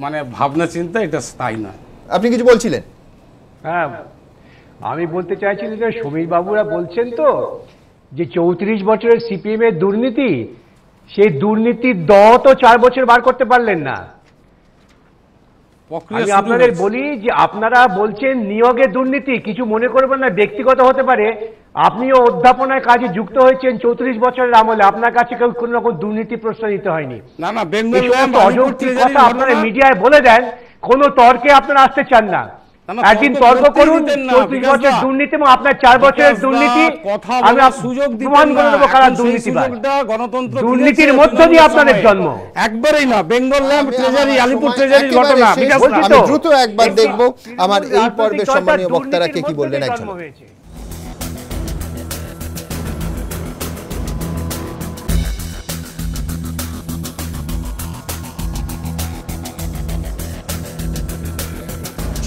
মানে ভাবনা চিন্তা, এটা স্থায়ী না। আপনি কিছু বলছিলেন? হ্যাঁ, আমি বলতে চাইছিলাম যে সমীর বাবুরা বলছেন তো যে 34 বছরের সিপিএম এর দুর্নীতি, সেই দুর্নীতির তো 4 বছর বার করতে পারলেন না। আমি আপনাদের বলি যে আপনারা বলছেন নিয়োগে দুর্নীতি, কিছু মনে করবেন না, ব্যক্তিগত হতে পারে। আপনিও অধ্যাপনায় কাজে যুক্ত হয়েছেন 34 বছরের আমলে, আপনার কাছে কেউ কোনো রকম দুর্নীতি প্রশ্ন দিতে হয়নি। না না, অযৌক্তিক কথা আপনারা মিডিয়ায় বলে দেন, কোনো তর্কে আপনারা আসতে চান না। একদিন তর্ক করুন 34 বছর দুর্নীতি এবং আপনার 4 বছরের দুর্নীতি, আমি সুযোগ প্রমাণ করে দেবো কারা দুর্নীতিবাজ। দুর্নীতির মধ্য দিয়ে আপনাদের জন্ম। একবারেই না, বেঙ্গল ল্যাম্প ট্রেজারি, আলিপুর ট্রেজারির ঘটনা। আমি দ্রুত একবার দেখব আমার এই পর্বের সম্মানীয় বক্তারা কে কি বললেন। একজন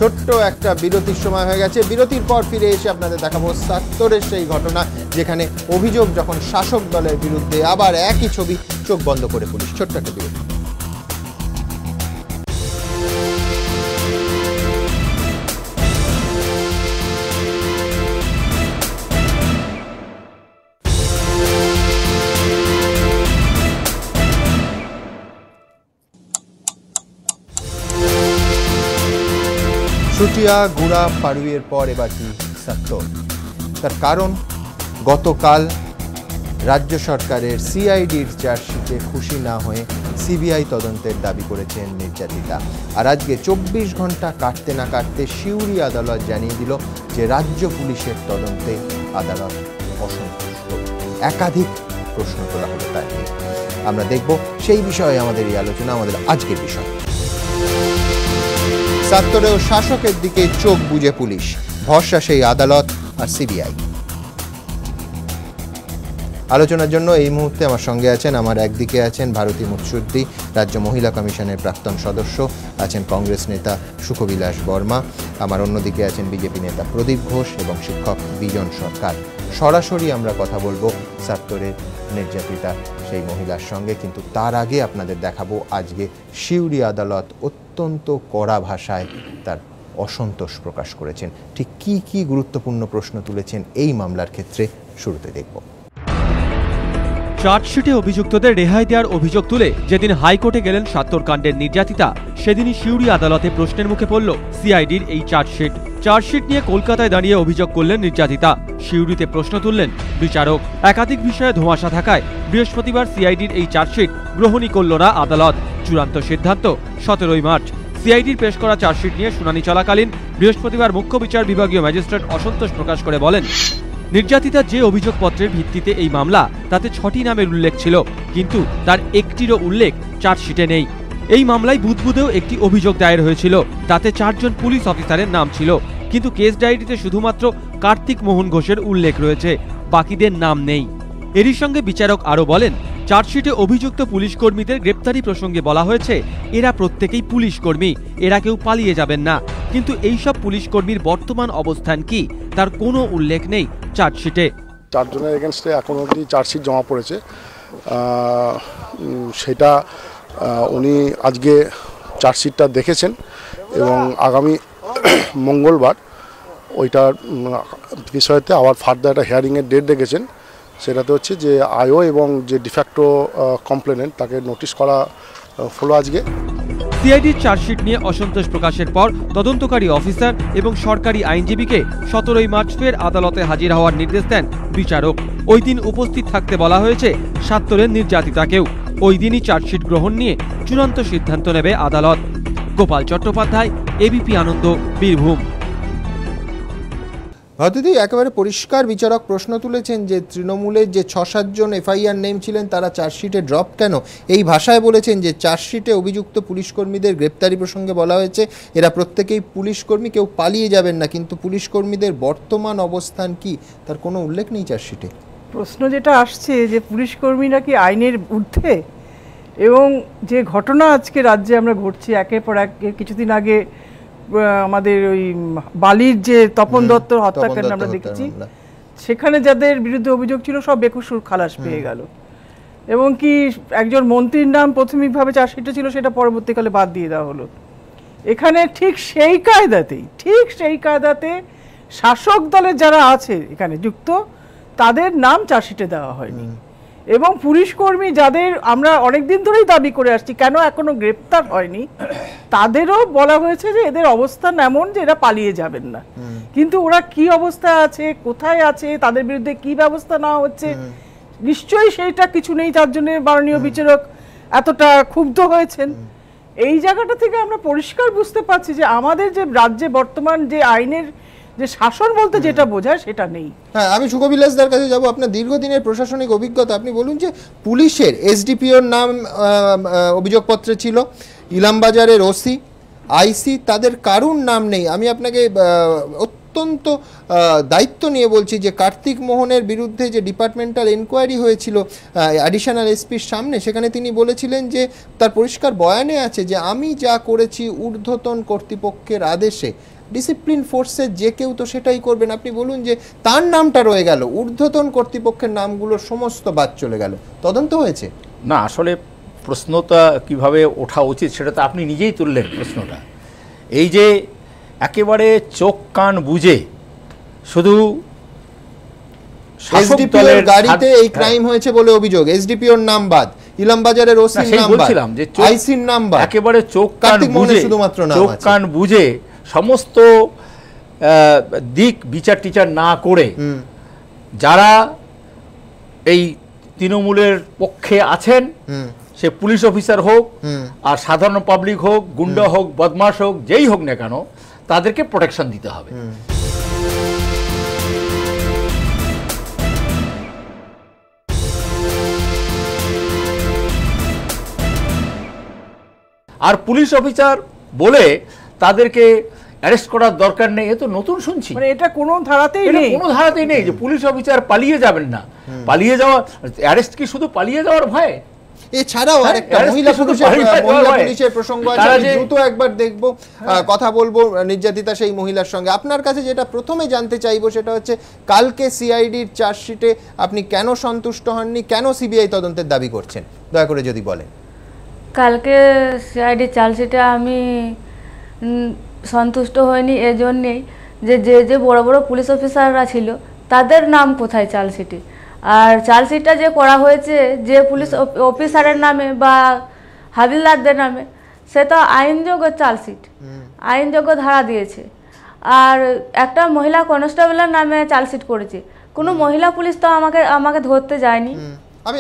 ছোট্ট একটা বিরতির সময় হয়ে গেছে। বিরতির পর ফিরে এসে আপনাদের দেখাবো ৭০-এর সেই ঘটনা, যেখানে অভিযোগ যখন শাসক দলের বিরুদ্ধে, আবার একই ছবি, চোখ বন্ধ করে পুলিশ। ছোট্ট একটা বিরতি। চুটিয়া গুড়া পাড়ুইয়ের পর এবার কি ৭০? তার কারণ গতকাল রাজ্য সরকারের সিআইডির চার্জশিটে খুশি না হয়ে সিবিআই তদন্তের দাবি করেছেন নির্যাতিতা। আর আজকে 24 ঘন্টা কাটতে না কাটতে সিউড়ি আদালত জানিয়ে দিল যে রাজ্য পুলিশের তদন্তে আদালত অসন্তুষ্ট। একাধিক প্রশ্ন তোলা হলো তার নিয়ে। আমরা দেখব সেই বিষয়ে আমাদের এই আলোচনা, আমাদের আজকের বিষয়। ৭০-এও শাসকের দিকে চোখ বুজে পুলিশ, ভরসা সেই আদালত আর সিবিআই। আলোচনার জন্য এই মুহূর্তে আমার সঙ্গে আছেন, আমার একদিকে আছেন ভারতী মুৎসুদ্দি, রাজ্য মহিলা কমিশনের প্রাক্তন সদস্য, আছেন কংগ্রেস নেতা সুখবিলাস বর্মা, আমার অন্যদিকে আছেন বিজেপি নেতা প্রদীপ ঘোষ এবং শিক্ষক বিজন সরকার। সরাসরি আমরা কথা বলবো ৭০-এর নির্যাতিতা সেই মহিলার সঙ্গে, কিন্তু তার আগে আপনাদের দেখাবো আজকে সিউড়ি আদালত অত্যন্ত কড়া ভাষায় তার অসন্তোষ প্রকাশ করেছেন। ঠিক কি কি গুরুত্বপূর্ণ প্রশ্ন তুলেছেন এই মামলার ক্ষেত্রে শুরুতে দেখব। চার্জশিটে অভিযুক্তদের রেহাই দেওয়ার অভিযোগ তুলে যেদিন হাইকোর্টে গেলেন ৭০ কাণ্ডের নির্যাতিতা, সেদিনই সিউড়ি আদালতে প্রশ্নের মুখে পড়ল সিআইডির এই চার্জশিট। চার্জশিট নিয়ে কলকাতায় দাঁড়িয়ে অভিযোগ করলেন নির্যাতিতা, সিউড়িতে প্রশ্ন তুললেন বিচারক। একাধিক বিষয়ে ধোঁয়াশা থাকায় বৃহস্পতিবার সিআইডির এই চার্জশিট গ্রহণই করল না আদালত। চূড়ান্ত সিদ্ধান্ত ১৭ই মার্চ। সিআইডির পেশ করা চার্জশিট নিয়ে শুনানি চলাকালীন বৃহস্পতিবার মুখ্য বিচার বিভাগীয় ম্যাজিস্ট্রেট অসন্তোষ প্রকাশ করে বলেন, নির্যাতিতা যে অভিযোগপত্রের ভিত্তিতে এই মামলা, তাতে ৬টি নামের উল্লেখ ছিল, কিন্তু তার একটিরও উল্লেখ চার্জশিটে নেই। এই মামলায় বুধবুধেও একটি অভিযোগ দায়ের হয়েছিল, তাতে ৪ জন পুলিশ অফিসারের নাম ছিল, কিন্তু কেস ডায়েরিতে শুধুমাত্র কার্তিক মোহন ঘোষের উল্লেখ রয়েছে, বাকিদের নাম নেই। এরই সঙ্গে বিচারক আরও বলেন, চার্জশিটে অভিযুক্ত পুলিশ কর্মীদের গ্রেপ্তারি প্রসঙ্গে বলা হয়েছে এরা প্রত্যেকেই পুলিশ কর্মী, এরা কেউ পালিয়ে যাবেন না, কিন্তু এইসব পুলিশ কর্মীর বর্তমান অবস্থান কি তার কোনো উল্লেখ নেই চার্জশিটে। ৪ জনের এগেনস্টে এখন অবধি চার্জশিট জমা পড়েছে, সেটা উনি আজকে চার্জশিটটা দেখেছেন এবং আগামী মঙ্গলবার ওইটার বিষয়তে আবার ফার্দার একটা হিয়ারিংয়ের ডেট রেখেছেন। সেটাতে হচ্ছে যে আইও এবং যে ডিফ্যাক্টো কমপ্লেনেন্ট তাকে নোটিশ করা হলো আজকে। সিআইডির চার্জশিট নিয়ে অসন্তোষ প্রকাশের পর তদন্তকারী অফিসার এবং সরকারি আইনজীবীকে ১৭ই মার্চ ফের আদালতে হাজির হওয়ার নির্দেশ দেন বিচারক। ওই দিন উপস্থিত থাকতে বলা হয়েছে ৭০-এর নির্যাতিতাকেও। ওই দিনই চার্জশিট গ্রহণ নিয়ে চূড়ান্ত সিদ্ধান্ত নেবে আদালত। গোপাল চট্টোপাধ্যায়, এবিপি আনন্দ, বীরভূম। ভারতীদি একেবারে পরিষ্কার বিচারক প্রশ্ন তুলেছেন যে তৃণমূলের যে 6-7 জন এফআইআর নেম ছিলেন তারা চার্জশিটে ড্রপ কেন। এই ভাষায় বলেছেন যে চার্জশিটে অভিযুক্ত পুলিশ কর্মীদের গ্রেপ্তারি প্রসঙ্গে বলা হয়েছে এরা প্রত্যেকেই পুলিশ কর্মী, কেউ পালিয়ে যাবেন না, কিন্তু পুলিশ কর্মীদের বর্তমান অবস্থান কি তার কোনো উল্লেখ নেই চার্জশিটে। প্রশ্ন যেটা আসছে যে পুলিশ কর্মীরা কি আইনের ঊর্ধ্বে, এবং যে ঘটনা আজকে রাজ্যে আমরা ঘটছি একের পর এক, কিছুদিন আগে আমাদের ওই বালির যে তপন দত্তর হত্যাকাণ্ড আমরা দেখেছি, সেখানে যাদের বিরুদ্ধে অভিযোগ ছিল সব বেকসুর খালাস পেয়ে গেল, এবং কি একজন মন্ত্রীর নাম প্রাথমিকভাবে চার্জশিটে ছিল সেটা পরবর্তীকালে বাদ দিয়ে দেওয়া হলো। এখানে ঠিক সেই কায়দাতে শাসক দলের যারা আছে এখানে যুক্ত তাদের নাম চার্জশিটে দেওয়া হয়নি, এবং পুলিশ কর্মী যাদের আমরা অনেকদিন ধরেই দাবি করে আসছি কেন এখনো গ্রেপ্তার হয়নি, তাদেরও বলা হয়েছে যে এদের অবস্থান এমন যে এরা পালিয়ে যাবেন না, কিন্তু ওরা কি অবস্থায় আছে, কোথায় আছে, তাদের বিরুদ্ধে কি ব্যবস্থা নেওয়া হচ্ছে নিশ্চয়ই সেইটা কিছু নেই, তার জন্য মাননীয় বিচারক এতটা ক্ষুব্ধ হয়েছেন। এই জায়গাটা থেকে আমরা পরিষ্কার বুঝতে পারছি যে আমাদের যে রাজ্যে বর্তমান যে আইনের যে শাসন বলতে যেটা বোঝায় সেটা নেই। হ্যাঁ, আমি সুখবিলাসদার কাছে যাব। আপনার দীর্ঘদিনের প্রশাসনিক অভিজ্ঞতা, আপনি বলুন যে পুলিশের এসডিপিওর নাম অভিযোগপত্রে ছিল, ইলামবাজারের ওসি, আইসি, তাদের কারুর নাম নেই। আমি আপনাকে অত্যন্ত দায়িত্ব নিয়ে বলছি যে কার্তিক মোহনের বিরুদ্ধে যে ডিপার্টমেন্টাল এনকোয়ারি হয়েছিল অ্যাডিশনাল এসপির সামনে, সেখানে তিনি বলেছিলেন যে তার পরিষ্কার বয়ানে আছে যে আমি যা করেছি ঊর্ধ্বতন কর্তৃপক্ষের আদেশে, ডিসিপ্লিন ফোর্সের যে কেউ তো সেটাই করবেন। আপনি বলুন যে তার নামটা রয়ে গেল, ঊর্ধ্বতন কর্তৃপক্ষের নামগুলো সমস্ত বাদ চলে গেল, তদন্ত হয়েছে না? আসলে প্রশ্নটা কিভাবে ওঠা উচিত সেটা তো আপনি নিজেই তুললেন প্রশ্নটা। এই যে একেবারে চোখ কান বুঝে শুধু এসডিপিওর গাড়িতে এই ক্রাইম হয়েছে বলে অভিযোগ, এসডিপিওর নাম বাদ, ইলামবাজারের ওসির নাম বাদ, আইসির নাম বাদ, একেবারে চোখ কান বুঝে, শুধুমাত্র চোখ কান বুঝে সমস্ত দিক বিচার টিচার না করে যারা এই তৃণমূলের পক্ষে আছেন, সে পুলিশ অফিসার হোক আর সাধারণ পাবলিক হোক, গুন্ডা হোক, বদমাশ হোক, যেই হোক না কেন, তাদেরকে প্রোটেকশন দিতে হবে। আর পুলিশ অফিসার বলে তাদেরকে অ্যারেস্ট করার দরকার নেই, এ তো নতুন শুনছি। মানে এটা কোনো ধারাতেই নেই যে পুলিশ অফিসার পালিয়ে যাবেন না। পালিয়ে যাওয়া অ্যারেস্ট কি শুধু পালিয়ে যাওয়ার ভয়? এছাড়াও আরেকটা মহিলা পুলিশের প্রসঙ্গ আছে, দ্রুত একবার দেখব, কথা বলবো নির্যাতিতা সেই মহিলার সঙ্গে। আপনার কাছে যেটা প্রথমে জানতে চাইবো সেটা হচ্ছে কালকে সিআইডির চার্জশিটে আপনি কেন সন্তুষ্ট হননি, কেন সিবিআই তদন্তের দাবি করছেন, দয়া করে যদি বলেন। কালকে সিআইডির চার্জশিটে আমি সন্তুষ্ট হয়নি এজন্যেই যে যে বড় বড় পুলিশ অফিসাররা ছিল তাদের নাম কোথায় চার্জশিটে, আর চার্জশিটটা যে করা হয়েছে যে পুলিশ অফিসারের নামে বা হাবিলদারদের নামে, সে তো আইনযোগ্য চার্জশিট, আইনযোগ্য ধারা দিয়েছে, আর একটা মহিলা কনস্টেবলের নামে চার্জশিট করেছে, কোনো মহিলা পুলিশ তো আমাকে ধরতে যায়নি।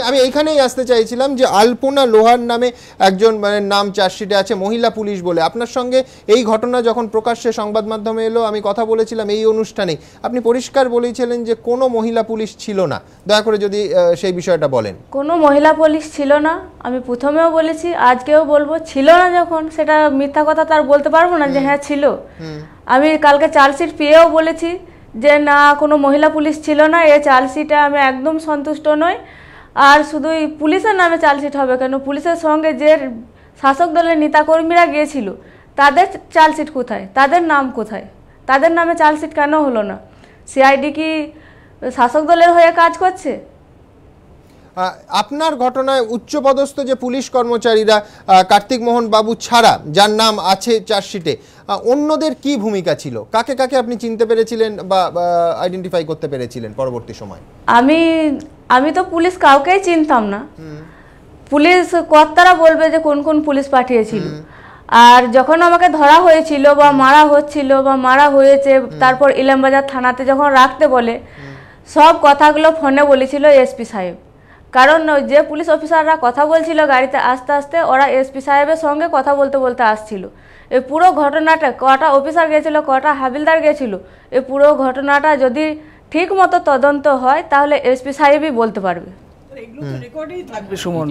আমি এইখানেই আসতে চাইছিলাম যে আলপনা লোহার নামে একজন মানে নাম চার্জশিটে আছে মহিলা পুলিশ বলে। আপনার সঙ্গে এই ঘটনা যখন প্রকাশ্যে সংবাদ মাধ্যমে এলো, আমি কথা বলেছিলাম এই অনুষ্ঠানে, আপনি পরিষ্কার বলেছিলেন যে কোনো মহিলা পুলিশ ছিল না। দয়া করে যদি সেই বিষয়টা বলেন। কোনো মহিলা পুলিশ ছিল না, আমি প্রথমেও বলেছি, আজকেও বলবো, ছিল না যখন সেটা মিথ্যা কথা তার বলতে পারবো না যে হ্যাঁ ছিল। আমি কালকে চার্জশিট পেয়েও বলেছি যে না, কোনো মহিলা পুলিশ ছিল না, এই চার্জশিটে আমি একদম সন্তুষ্ট নই। আর শুধু পুলিশের নামে চার্জশিট হবে কেন? পুলিশের সঙ্গে যে শাসক দলের নেতাকর্মীরা গিয়েছিল তাদের চার্জশিট কোথায়, তাদের নাম কোথায়, তাদের নামে চার্জশিট কেন হলো না? সিআইডি কি শাসক দলের হয়ে কাজ করছে? আপনার ঘটনায় উচ্চপদস্থ যে পুলিশ কর্মচারীরা কার্তিক মোহন বাবু ছাড়া যার নাম আছে চার্জশিটে, অন্যদের কি ভূমিকা ছিল? কাকে কাকে আপনি চিনতে পেরেছিলেন বা আইডেন্টিফাই করতে পেরেছিলেন পরবর্তী সময়? আমি তো পুলিশ কাউকেই চিনতাম না, পুলিশ কর্তারা বলবে যে কোন কোন পুলিশ পাঠিয়েছিল। আর যখন আমাকে ধরা হয়েছিল বা মারা হচ্ছিল বা মারা হয়েছে, তারপর ইলামবাজার থানাতে যখন রাখতে বলে, সব কথাগুলো ফোনে বলেছিল এসপি সাহেব। কারণ যে পুলিশ অফিসাররা কথা বলছিল গাড়িতে আস্তে আস্তে, ওরা এসপি সাহেবের সঙ্গে কথা বলতে বলতে আসছিল। এই পুরো ঘটনাটা কটা অফিসার গেছিল, কটা হাবিলদার গেছিল, এই পুরো ঘটনাটা যদি ঠিক মতো তদন্ত হয় তাহলে এসপি সাহেবই বলতে পারবে। রেকর্ডেই থাকবে সুমন,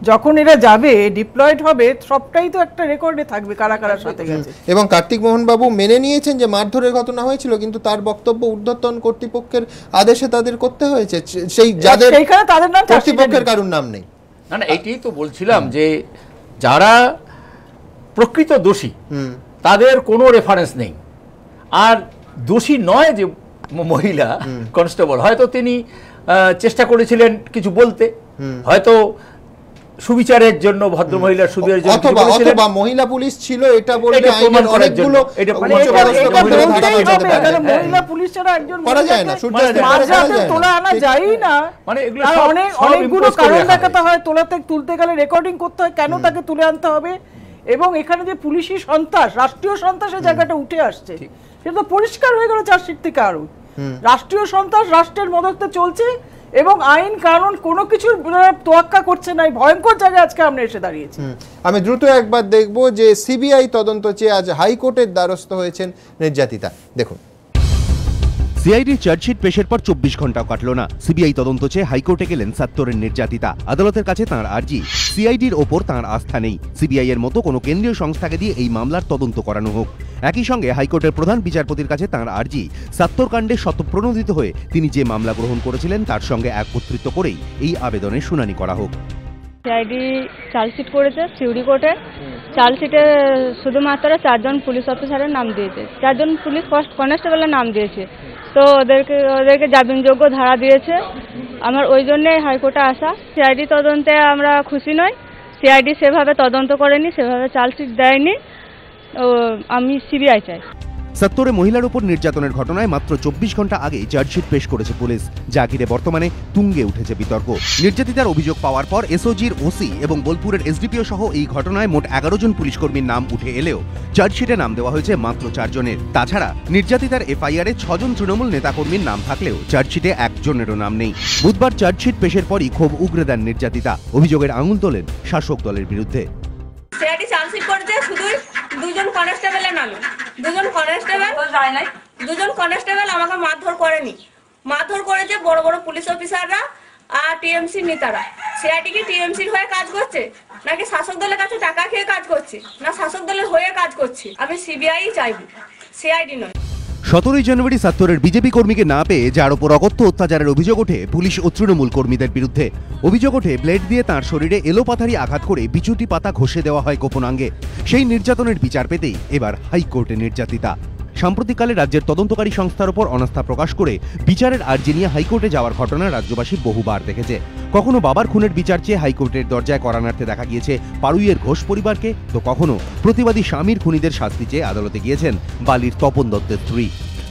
যখন এরা যাবে ডিপ্লয়েড হবে সবটাই তো একটা রেকর্ডে থাকবে কারা কারা সাথে গেছে। এবং কার্তিক মোহন বাবু মেনে নিয়েছেন যে মারধরের ঘটনা হয়েছিল, কিন্তু তার বক্তব্য ঊর্ধ্বতন কর্তৃপক্ষের আদেশে তাদের করতে হয়েছে, সেই যাদের সেইখানে তাদের নাম কর্তৃপক্ষের কারণ নাম নেই। না না, এইটাই তো বলছিলাম যে যারা প্রকৃত দোষী তাদের কোনো রেফারেন্স নেই। আর দোষী নয় যে মহিলা কনস্টেবল, হয়তো তিনি চেষ্টা করেছিলেন কিছু বলতে, হয়তো সুবিচারের জন্য, ভদ্র মহিলার সুবিচারের জন্য, অথবা মহিলা পুলিশ ছিল এটা বলতে আইনের অনেকগুলো মহিলা পুলিশ ছাড়া একজন করা যায় না, তোলা আনা যায়ই না, মানে অনেকগুলো কারণ দেখাতে হয়, তুলতে গেলে রেকর্ডিং করতে হয় কেন তাকে তুলে আনতে হবে। এবং এখানে যে পুলিশি সন্ত্রাস, রাষ্ট্রীয় সন্ত্রাসের জায়গাটা উঠে আসছে, সেটা তো পরিষ্কার হয়ে গেল চার্জশিট থেকে। আরো রাষ্ট্রীয় সন্ত্রাস রাষ্ট্রের মদতে চলছে এবং আইন কানুন কোনো কিছুর তোয়াক্কা করছে না, ভয়ঙ্কর জায়গায় আজকে আমরা এসে দাঁড়িয়েছি। আমি দ্রুত একবার দেখব যে সিবিআই তদন্ত চেয়ে আজ হাইকোর্টের দ্বারস্থ হয়েছেন নির্যাতিতা। দেখুন, সিআইডির চার্জশিট পেশের পর 24 ঘন্টাও কাটল না, সিবিআই তদন্ত চেয়ে হাইকোর্টে গেলেন ৭০-এর নির্যাতিতা। আদালতের কাছে তাঁর আর্জি, সিআইডির ওপর তাঁর আস্থা নেই, সিবিআই এর মতো কোনো কেন্দ্রীয় সংস্থাকে দিয়ে এই মামলার তদন্ত করানো হোক। একই সঙ্গে হাইকোর্টের প্রধান বিচারপতির কাছে তাঁর আর্জি, ৭০ কাণ্ডে স্বতঃপ্রণোদিত হয়ে তিনি যে মামলা গ্রহণ করেছিলেন তার সঙ্গে একত্রিত করেই এই আবেদনের শুনানি করা হোক। সিআইডি চার্জশিট করেছে সিউড়ি কোর্টে, চার্জশিটে শুধুমাত্র 4 জন পুলিশ অফিসারের নাম দিয়েছে, 4 জন পুলিশ কনস্টেবলের নাম দিয়েছে, তো ওদেরকে জামিনযোগ্য ধারা দিয়েছে। আমার ওই জন্যে হাইকোর্টে আসা। সিআইডি তদন্তে আমরা খুশি নই, সিআইডি সেভাবে তদন্ত করেনি, সেভাবে চার্জশিট দেয়নি, আমি সিবিআই চাই। ৭০-এ মহিলার উপর নির্যাতনের ঘটনায় মাত্র 24 ঘন্টা আগে চার্জশিট পেশ করেছে পুলিশ, যা ঘিরে বর্তমানে তুঙ্গে উঠেছে বিতর্ক। নির্যাতিতার অভিযোগ পাওয়ার পর এসওজির ওসি এবং বোলপুরের এসডিপিও সহ এই ঘটনায় মোট 11 জন পুলিশ কর্মীর নাম উঠে এলেও চার্জশিটে নাম দেওয়া হয়েছে মাত্র 4 জনের। তাছাড়া নির্যাতিতার এফআইআরে 6 জন তৃণমূল নেতাকর্মীর নাম থাকলেও চার্জশিটে 1 জনেরও নাম নেই। বুধবার চার্জশিট পেশের পরই ক্ষোভ উগরে দেন নির্যাতিতা, অভিযোগের আঙুল তোলেন শাসক দলের বিরুদ্ধে। সিআইডি চার্জশিট করেছে শুধু 2 জন কনস্টেবলের নামে, 2 জন কনস্টেবল আমাকে মারধর করেনি, মারধর করেছে বড় বড় পুলিশ অফিসাররা আর টিএমসি নেতারা। সিআইডি কি টিএমসির হয়ে কাজ করছে নাকি শাসক দলের কাছে টাকা খেয়ে কাজ করছে, না শাসক দলের হয়ে কাজ করছে? আমি সিবিআই চাইব, সিআইডি নয়। 17 জানুয়ারি ৭০-এর বিজেপি কর্মীকে না পেয়ে যার ওপর অকথ্য অত্যাচারের অভিযোগ ওঠে পুলিশ ও তৃণমূল কর্মীদের বিরুদ্ধে। অভিযোগ ওঠে ব্লেড দিয়ে তাঁর শরীরে এলোপাথারি আঘাত করে বিচুটি পাতা ঘষে দেওয়া হয় গোপনাঙ্গে। সেই নির্যাতনের বিচার পেতেই এবার হাইকোর্টে নির্যাতিতা। সাম্প্রতিককালে রাজ্যের তদন্তকারী সংস্থার ওপর অনাস্থা প্রকাশ করে বিচারের আর্জি নিয়ে হাইকোর্টে যাওয়ার ঘটনা রাজ্যবাসী বহুবার দেখেছে। কখনো বাবার খুনের বিচার চেয়ে হাইকোর্টের দরজায় করানার্থে দেখা গিয়েছে পাড়ুইয়ের ঘোষ পরিবারকে, তো কখনো প্রতিবাদী স্বামীর খুনিদের শাস্তি চেয়ে আদালতে গিয়েছেন বালির তপন দত্তের স্ত্রী।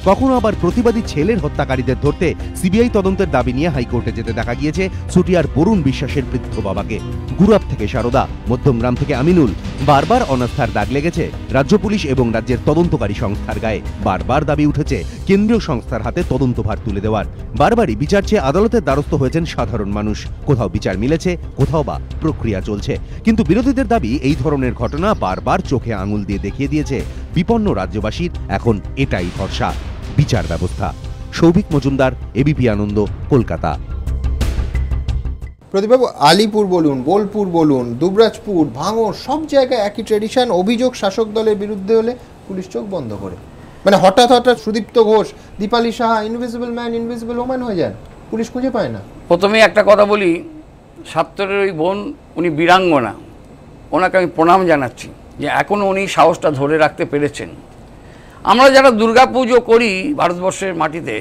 কখনো আবার প্রতিবাদী ছেলের হত্যাকারীদের ধরতে সিবিআই তদন্তের দাবি নিয়ে হাইকোর্টে যেতে দেখা গিয়েছে চুটিয়ার বরুণ বিশ্বাসের বৃদ্ধ বাবাকে। গুরাব থেকে সারদা, মধ্যমগ্রাম থেকে আমিনুল, বারবার অনাস্থার দাগ লেগেছে রাজ্য পুলিশ এবং রাজ্যের তদন্তকারী সংস্থার গায়ে। বারবার দাবি উঠেছে কেন্দ্রীয় সংস্থার হাতে তদন্তভার তুলে দেওয়ার। বারবারই বিচার চেয়ে আদালতের দ্বারস্থ হয়েছেন সাধারণ মানুষ। কোথাও বিচার মিলেছে, কোথাও বা প্রক্রিয়া চলছে। কিন্তু বিরোধীদের দাবি, এই ধরনের ঘটনা বারবার চোখে আঙুল দিয়ে দেখিয়ে দিয়েছে বিপন্ন রাজ্যবাসীর এখন এটাই ভরসা, বিচার ব্যবস্থা। সৌভিক মজুমদার, এবিপি আনন্দ, কলকাতা। প্রদীপবাবু, আলিপুর বলুন, বোলপুর বলুন, দুবরাজপুর, ভাঙড়, সব জায়গায় একই ট্রেডিশন। অভিযোগ শাসক দলের বিরুদ্ধে হলে পুলিশ চোখ বন্ধ করে, মানে হঠাৎ Sudipta Ghosh, Dipali Saha invisible man invisible woman হয়ে যান, পুলিশ খুঁজে পায় না। প্রথমে একটা কথা বলি, ৭০-এর ওই বোন উনি বীরাঙ্গনা, ওনাকে আমি প্রণাম জানাচ্ছি যে এখনও উনি সাহসটা ধরে রাখতে পেরেছেন। আমরা যারা দুর্গা পুজো করি ভারতবর্ষের মাটিতে,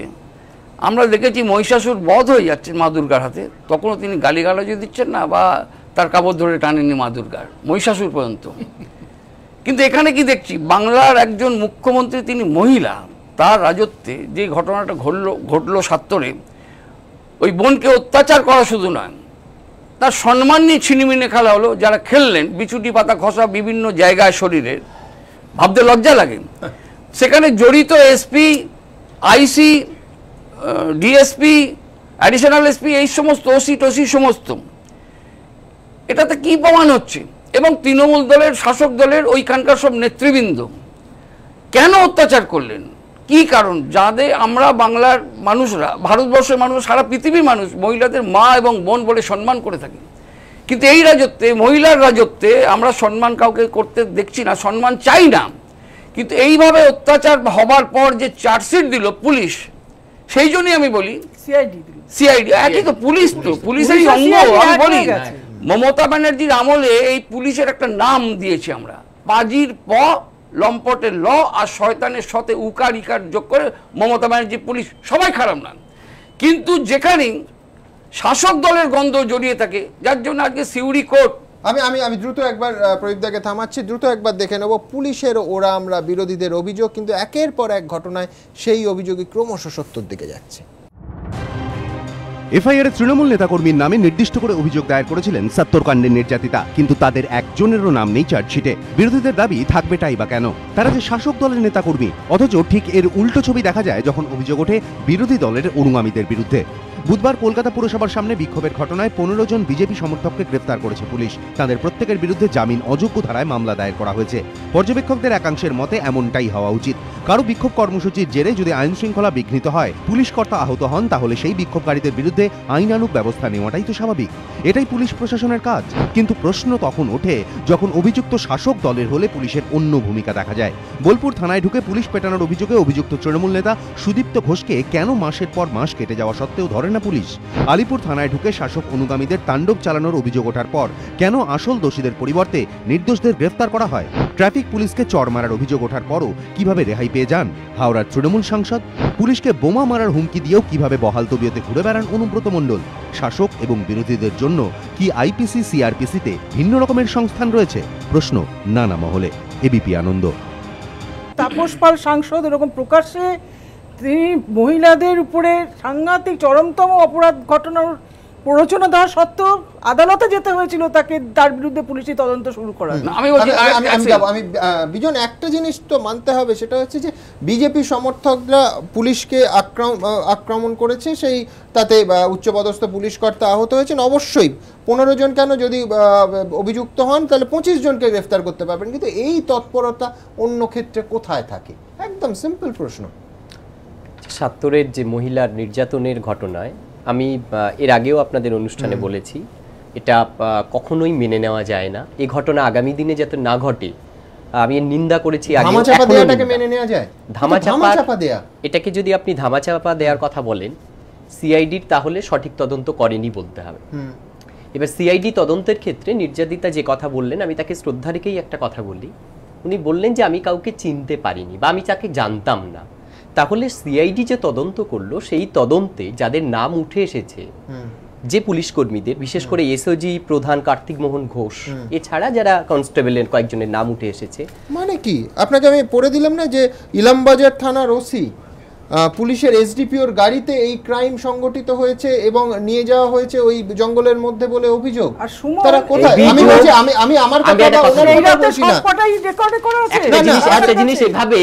আমরা দেখেছি মহিষাসুর বধ হয়ে যাচ্ছেন মা দুর্গার হাতে, তখনও তিনি গালিগালাজও দিচ্ছেন না বা তার কাপড় ধরে টানেননি মা দুর্গার, মহিষাসুর পর্যন্ত। কিন্তু এখানে কি দেখছি, বাংলার একজন মুখ্যমন্ত্রী, তিনি মহিলা, তার রাজত্বে যে ঘটনাটা ঘটলো ৭০-এ, ওই বোনকে অত্যাচার করা শুধু নয়, তার সম্মান নিয়ে ছিনিমিনে খেলা হলো। যারা খেললেন, বিচুটি পাতা ঘষা বিভিন্ন জায়গায় শরীরের, ভাবতে লজ্জা লাগে। সেখানে জড়িত এসপি, আইসি, ডিএসপি, অ্যাডিশনাল এসপি, এই সমস্ত ওসি টসি সমস্ত, এটাতে কি প্রমাণ হচ্ছে? এবং তৃণমূল দলের, শাসক দলের ওইখানকার সব নেতৃবৃন্দ কেন অত্যাচার করলেন, কি কারণ? যাদের আমরা বাংলার মানুষরা, ভারতবর্ষের মানুষ, সারা পৃথিবীর মানুষ মহিলাদের মা এবং বোন বলে সম্মান করে থাকি, কিন্তু এই রাজত্বে, মহিলার রাজত্বে আমরা সম্মান কাউকে করতে দেখছি না, সম্মান চাই না। কিন্তু এইভাবে অত্যাচার হবার পর যে চার্জশিট দিল পুলিশ, সেই জন্যই আমি বলি সিআইডি একই তো, পুলিশ তো পুলিশেরই অঙ্গ। আমি বলি মমতা ব্যানার্জির আমলে এই পুলিশের একটা নাম দিয়েছি আমরা, পাজির প, লম্পটের ল, আর শয়তানের সতে উকার ইকার যোগ করে মমতা ব্যানার্জি পুলিশ। সবাই খারাপ না, কিন্তু যেখানে শাসক দলের গন্ধ জড়িয়ে থাকে, যার জন্য আজকে সিউড়ি কোর্ট। আমি দ্রুত একবার প্রদীপদাকে থামাচ্ছি, দ্রুত একবার দেখে নেব পুলিশের ওরা আমরা বিরোধীদের অভিযোগ, কিন্তু একের পর এক ঘটনায় সেই অভিযোগই ক্রমশ সত্যর দিকে যাচ্ছে। এফআইআর তৃণমূল নেতাকর্মীর নামে নির্দিষ্ট করে অভিযোগ দায়ের করেছিলেন ৭০ কাণ্ডের নির্যাতিতা, কিন্তু তাদের একজনেরও নাম নেই চার্জশিটে। বিরোধীদের দাবি থাকবেটাই বা কেন? তারা যে শাসক দলের নেতাকর্মী, অথচ ঠিক এর উল্টো ছবি দেখা যায় যখন অভিযোগ ওঠে বিরোধী দলের অনুগামীদের বিরুদ্ধে। বুধবার কলকাতা পুরসভার সামনে বিক্ষোভের ঘটনায় 15 জন বিজেপি সমর্থককে গ্রেফতার করেছে পুলিশ। তাদের প্রত্যেকের বিরুদ্ধে জামিন অযোগ্য ধারায় মামলা দায়ের করা হয়েছে। পর্যবেক্ষকদের একাংশের মতে এমনটাই হওয়া উচিত। কারো বিক্ষোভ কর্মসূচির জেরে যদি আইন শৃঙ্খলা বিঘ্নিত হয়, পুলিশ কর্তা আহত হন, তাহলে সেই বিক্ষোভকারীদের বিরুদ্ধে আইনানুগ ব্যবস্থা নেওয়াটাই তো স্বাভাবিক। এটাই পুলিশ প্রশাসনের কাজ। কিন্তু প্রশ্ন তখন ওঠে যখন অভিযুক্ত শাসক দলের হলে পুলিশের অন্য ভূমিকা দেখা যায়। বোলপুর থানায় ঢুকে পুলিশ পেটানোর অভিযোগে অভিযুক্ত তৃণমূল নেতা সুদীপ্ত ঘোষকে কেন মাসের পর মাস কেটে যাওয়া সত্ত্বেও ধরে না পুলিশ? আলিপুর থানায় ঢুকে শাসক অনুগামীদের তাণ্ডব চালানোর অভিযোগ ওঠার পর কেন আসল দোষীদের পরিবর্তে নির্দোষদের গ্রেফতার করা হয়? ট্রাফিক পুলিশকে চড় মারার অভিযোগ ওঠার পরও কিভাবে রেহাই পেয়ে যান হাওড়ার তৃণমূল সাংসদ? পুলিশকে বোমা মারার হুমকি দিয়েও কিভাবে বহাল তবিয়তে ঘুরে বেড়ান অনুব্রত মণ্ডল? শাসক এবং বিরোধীদের জন্য কি আইপিসি সিআরপিসিতে ভিন্ন রকমের সংস্থান রয়েছে? প্রশ্ন নানা মহলে। এবিপি আনন্দ। তাপস পাল সাংসদ এরকম প্রকাশ্যে তিনি মহিলাদের উপরে সাংঘাতিক চরমতম অপরাধ ঘটনার প্ররোচনা দেওয়া সত্ত্বেও আদালতে যেতে হয়েছিল তাকে, তার বিরুদ্ধে পুলিশি তদন্ত শুরু করা। আমি বিজন একটা জিনিস তো মানতে হবে, সেটা হচ্ছে যে বিজেপি সমর্থকরা পুলিশকে আক্রমণ করেছে, সেই তাতে উচ্চপদস্থ পুলিশ কর্তা আহত হয়েছেন। অবশ্যই 15 জন কেন, যদি অভিযুক্ত হন তাহলে 25 জনকে গ্রেফতার করতে পারবেন, কিন্তু এই তৎপরতা অন্য ক্ষেত্রে কোথায় থাকে? একদম সিম্পল প্রশ্ন। ৭০-এর যে মহিলার নির্যাতনের ঘটনায় আমি এর আগেও আপনাদের অনুষ্ঠানে বলেছি, এটা কখনোই মেনে নেওয়া যায় না। এই ঘটনা আগামী দিনে যাতে না ঘটে আমি এর নিন্দা করেছি। ধামাচাপা দেয়া, এটাকে যদি আপনি ধামাচাপা দেওয়ার কথা বলেন, সিআইডির তাহলে সঠিক তদন্ত করেনি বলতে হবে। এবার সিআইডি তদন্তের ক্ষেত্রে নির্যাতিতা যে কথা বললেন, আমি তাকে শ্রদ্ধা রেখেই একটা কথা বলি। উনি বললেন যে আমি কাউকে চিনতে পারিনি বা আমি তাকে জানতাম না। তাহলে সিআইডি যে তদন্ত করলো, সেই তদন্তে যাদের নাম উঠে এসেছে, যে পুলিশ কর্মীদের, বিশেষ করে এসওজি প্রধান কার্তিক মোহন ঘোষ, এছাড়া যারা কনস্টেবলের কয়েকজনের নাম উঠে এসেছে। মানে কি, আপনাকে আমি পড়ে দিলাম না যে ইলামবাজার থানার ওসি পুলিশের এসডিপিওর গাড়িতে এই ক্রাইম সংগঠিত হয়েছে এবং নিয়ে যাওয়া হয়েছে ওই জঙ্গলের মধ্যে বলে অভিযোগ। তারা কোথায়? আমি বলছি, আমি আমার কথা বলছি না। সবকটাই রেকর্ড করা আছে। একটা জিনিস এভাবে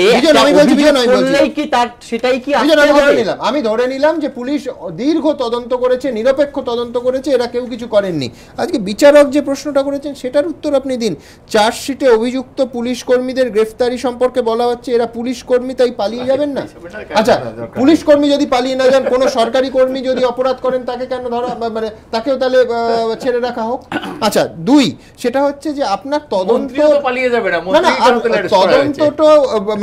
আমি ধরে নিলাম যে পুলিশ দীর্ঘ তদন্ত করেছে, নিরপেক্ষ তদন্ত করেছে, এরা কেউ কিছু করেননি। আজকে বিচারক যে প্রশ্নটা করেছেন সেটার উত্তর আপনি দিন। চার্জশিটে অভিযুক্ত পুলিশ কর্মীদের গ্রেফতারি সম্পর্কে বলা হচ্ছে এরা পুলিশ কর্মী, তাই পালিয়ে যাবেন না? আচ্ছা, পুলিশ কর্মী যদি পালিয়ে না যান, কোন সরকারি কর্মী যদি অপরাধ করেন তাকে কেন ধরা, মানে তাকেও তাহলে ছেড়ে রাখা হোক? আচ্ছা, 2, সেটা হচ্ছে যে আপনার তদন্ত পালিয়ে যাবে না, তদন্তটা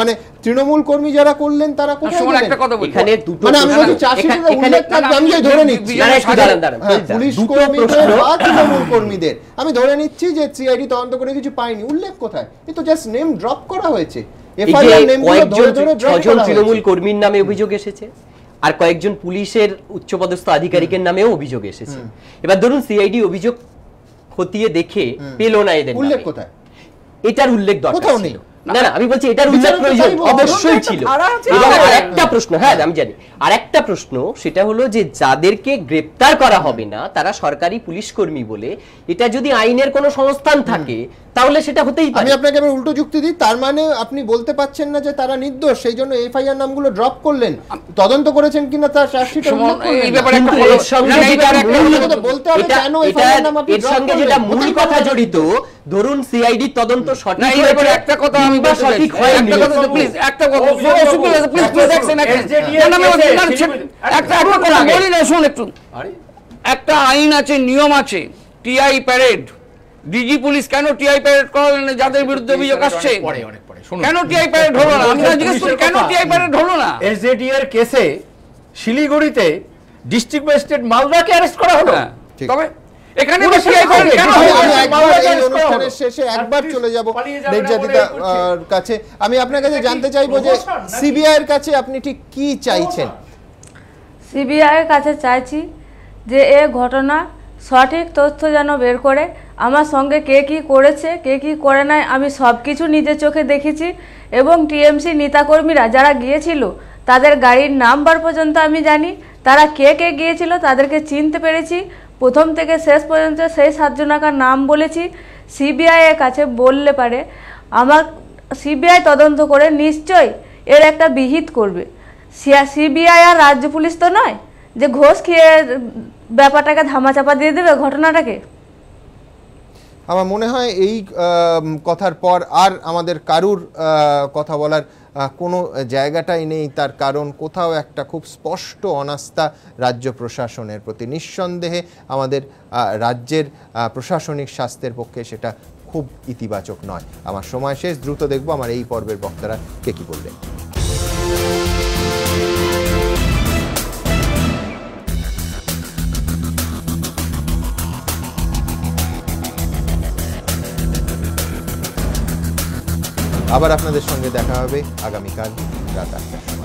মানে তৃণমূল কর্মী যারা করলেন তারা কোথায় গেলেন? একটা কথা বলি, এখানে দুটো, মানে আমি বলছি চার্জশিটের উল্লেখ থাকবে, আমি ধরে নিচ্ছি পুলিশ কর্মীদের বা তৃণমূল কর্মীদের, আমি ধরে নিচ্ছি যে সিআইডি তদন্ত করে কিছু পায়নি, উল্লেখ কোথায়? এই তো জাস্ট নেম ড্রপ করা হয়েছে। কয়েকজন তৃণমূল কর্মীর নামে অভিযোগ এসেছে, আর কয়েকজন পুলিশের উচ্চপদস্থ আধিকারিকের নামেও অভিযোগ এসেছে। এবার ধরুন সিআইডি অভিযোগ খতিয়ে দেখে পেল না এদের, উল্লেখ কোথায়? এটার উল্লেখ দরকার ছিল। না না, আমি বলছি এটার উল্লেখ প্রয়োজন অবশ্যই ছিল। এবং আরেকটা প্রশ্ন, হ্যাঁ আমি জানি, আরেকটা প্রশ্ন সেটা হলো যে যাদেরকে গ্রেপ্তার করা হবে না তারা সরকারি পুলিশ কর্মী বলে, এটা যদি আইনের কোনো সংস্থান থাকে তাহলে সেটা হতেই পারে। আমি আপনাকে এবার উল্টো যুক্তি দিই, তার মানে আপনি বলতে পাচ্ছেন না যে তারা নির্দোষ, সেই জন্য এফআইআর নামগুলো ড্রপ করলেন। তদন্ত করেছেন কিনা তার চার্জশিটে উল্লেখ করলেন। বলতে হবে কেন এফআইআর নাম আপনি ড্রপ করলেন। যেটা মূল কথা জড়িত, ধরুন সিআইডি তদন্ত সঠিক হয়েছে, একটা কথা আমি সঠিক হয়নি, প্লিজ একটা কথা প্লিজ দেখছেন একটা বলি না, শুন একটু। একটা আইন আছে, নিয়ম আছে, টিআই প্যারেড। ডিজি পুলিশ কেন টিআই প্যারেড করালেন না যাদের বিরুদ্ধে অভিযোগ আসছে? কেন টিআই প্যারেড হলো না? আমি জিজ্ঞেস করি কেন টিআই প্যারেড হলো না? এসজেডি এর কেসে শিলিগুড়িতে ডিস্ট্রিক্ট ম্যাজিস্ট্রেট মালদাকে অ্যারেস্ট করা হলো। তবে এখানে টিআই প্যারেড কেন হলো? অনুষ্ঠানের শেষে একবার চলে যাব নির্যাতিতার কাছে। আমি আপনার কাছে জানতে চাইবো যে সিবিআই এর কাছে আপনি ঠিক কি চাইছেন? সিবিআই এর কাছে চাইছি যে এ ঘটনা সঠিক তথ্য যেন বের করে, আমার সঙ্গে কে কি করেছে কে কি করে নাই আমি সব কিছু নিজের চোখে দেখেছি, এবং টিএমসি নেতাকর্মীরা যারা গিয়েছিল তাদের গাড়ির নাম্বার পর্যন্ত আমি জানি, তারা কে কে গিয়েছিল তাদেরকে চিনতে পেরেছি, প্রথম থেকে শেষ পর্যন্ত সেই 7 জনাকার নাম বলেছি। সিবিআই এর কাছে বললে পারে আমার সিবিআই তদন্ত করে নিশ্চয়ই এর একটা বিহিত করবে। সিবিআই আর রাজ্য পুলিশ তো নয় যে ঘোষ খেয়ে ব্যাপারটাকে ধামাচাপা দিয়ে দেবে ঘটনাটাকে। আমার মনে হয় এই কথার পর আর আমাদের কারুর কথা বলার কোনো জায়গাটাই নেই, তার কারণ কোথাও একটা খুব স্পষ্ট অনাস্থা রাজ্য প্রশাসনের প্রতি। নিঃসন্দেহে আমাদের রাজ্যের প্রশাসনিক স্বাস্থ্যের পক্ষে সেটা খুব ইতিবাচক নয়। আমার সময় শেষ, দ্রুত দেখব আমার এই পর্বের বক্তারা কে কি বললেন। আবার আপনাদের সঙ্গে দেখা হবে আগামীকাল রাত 8টায়।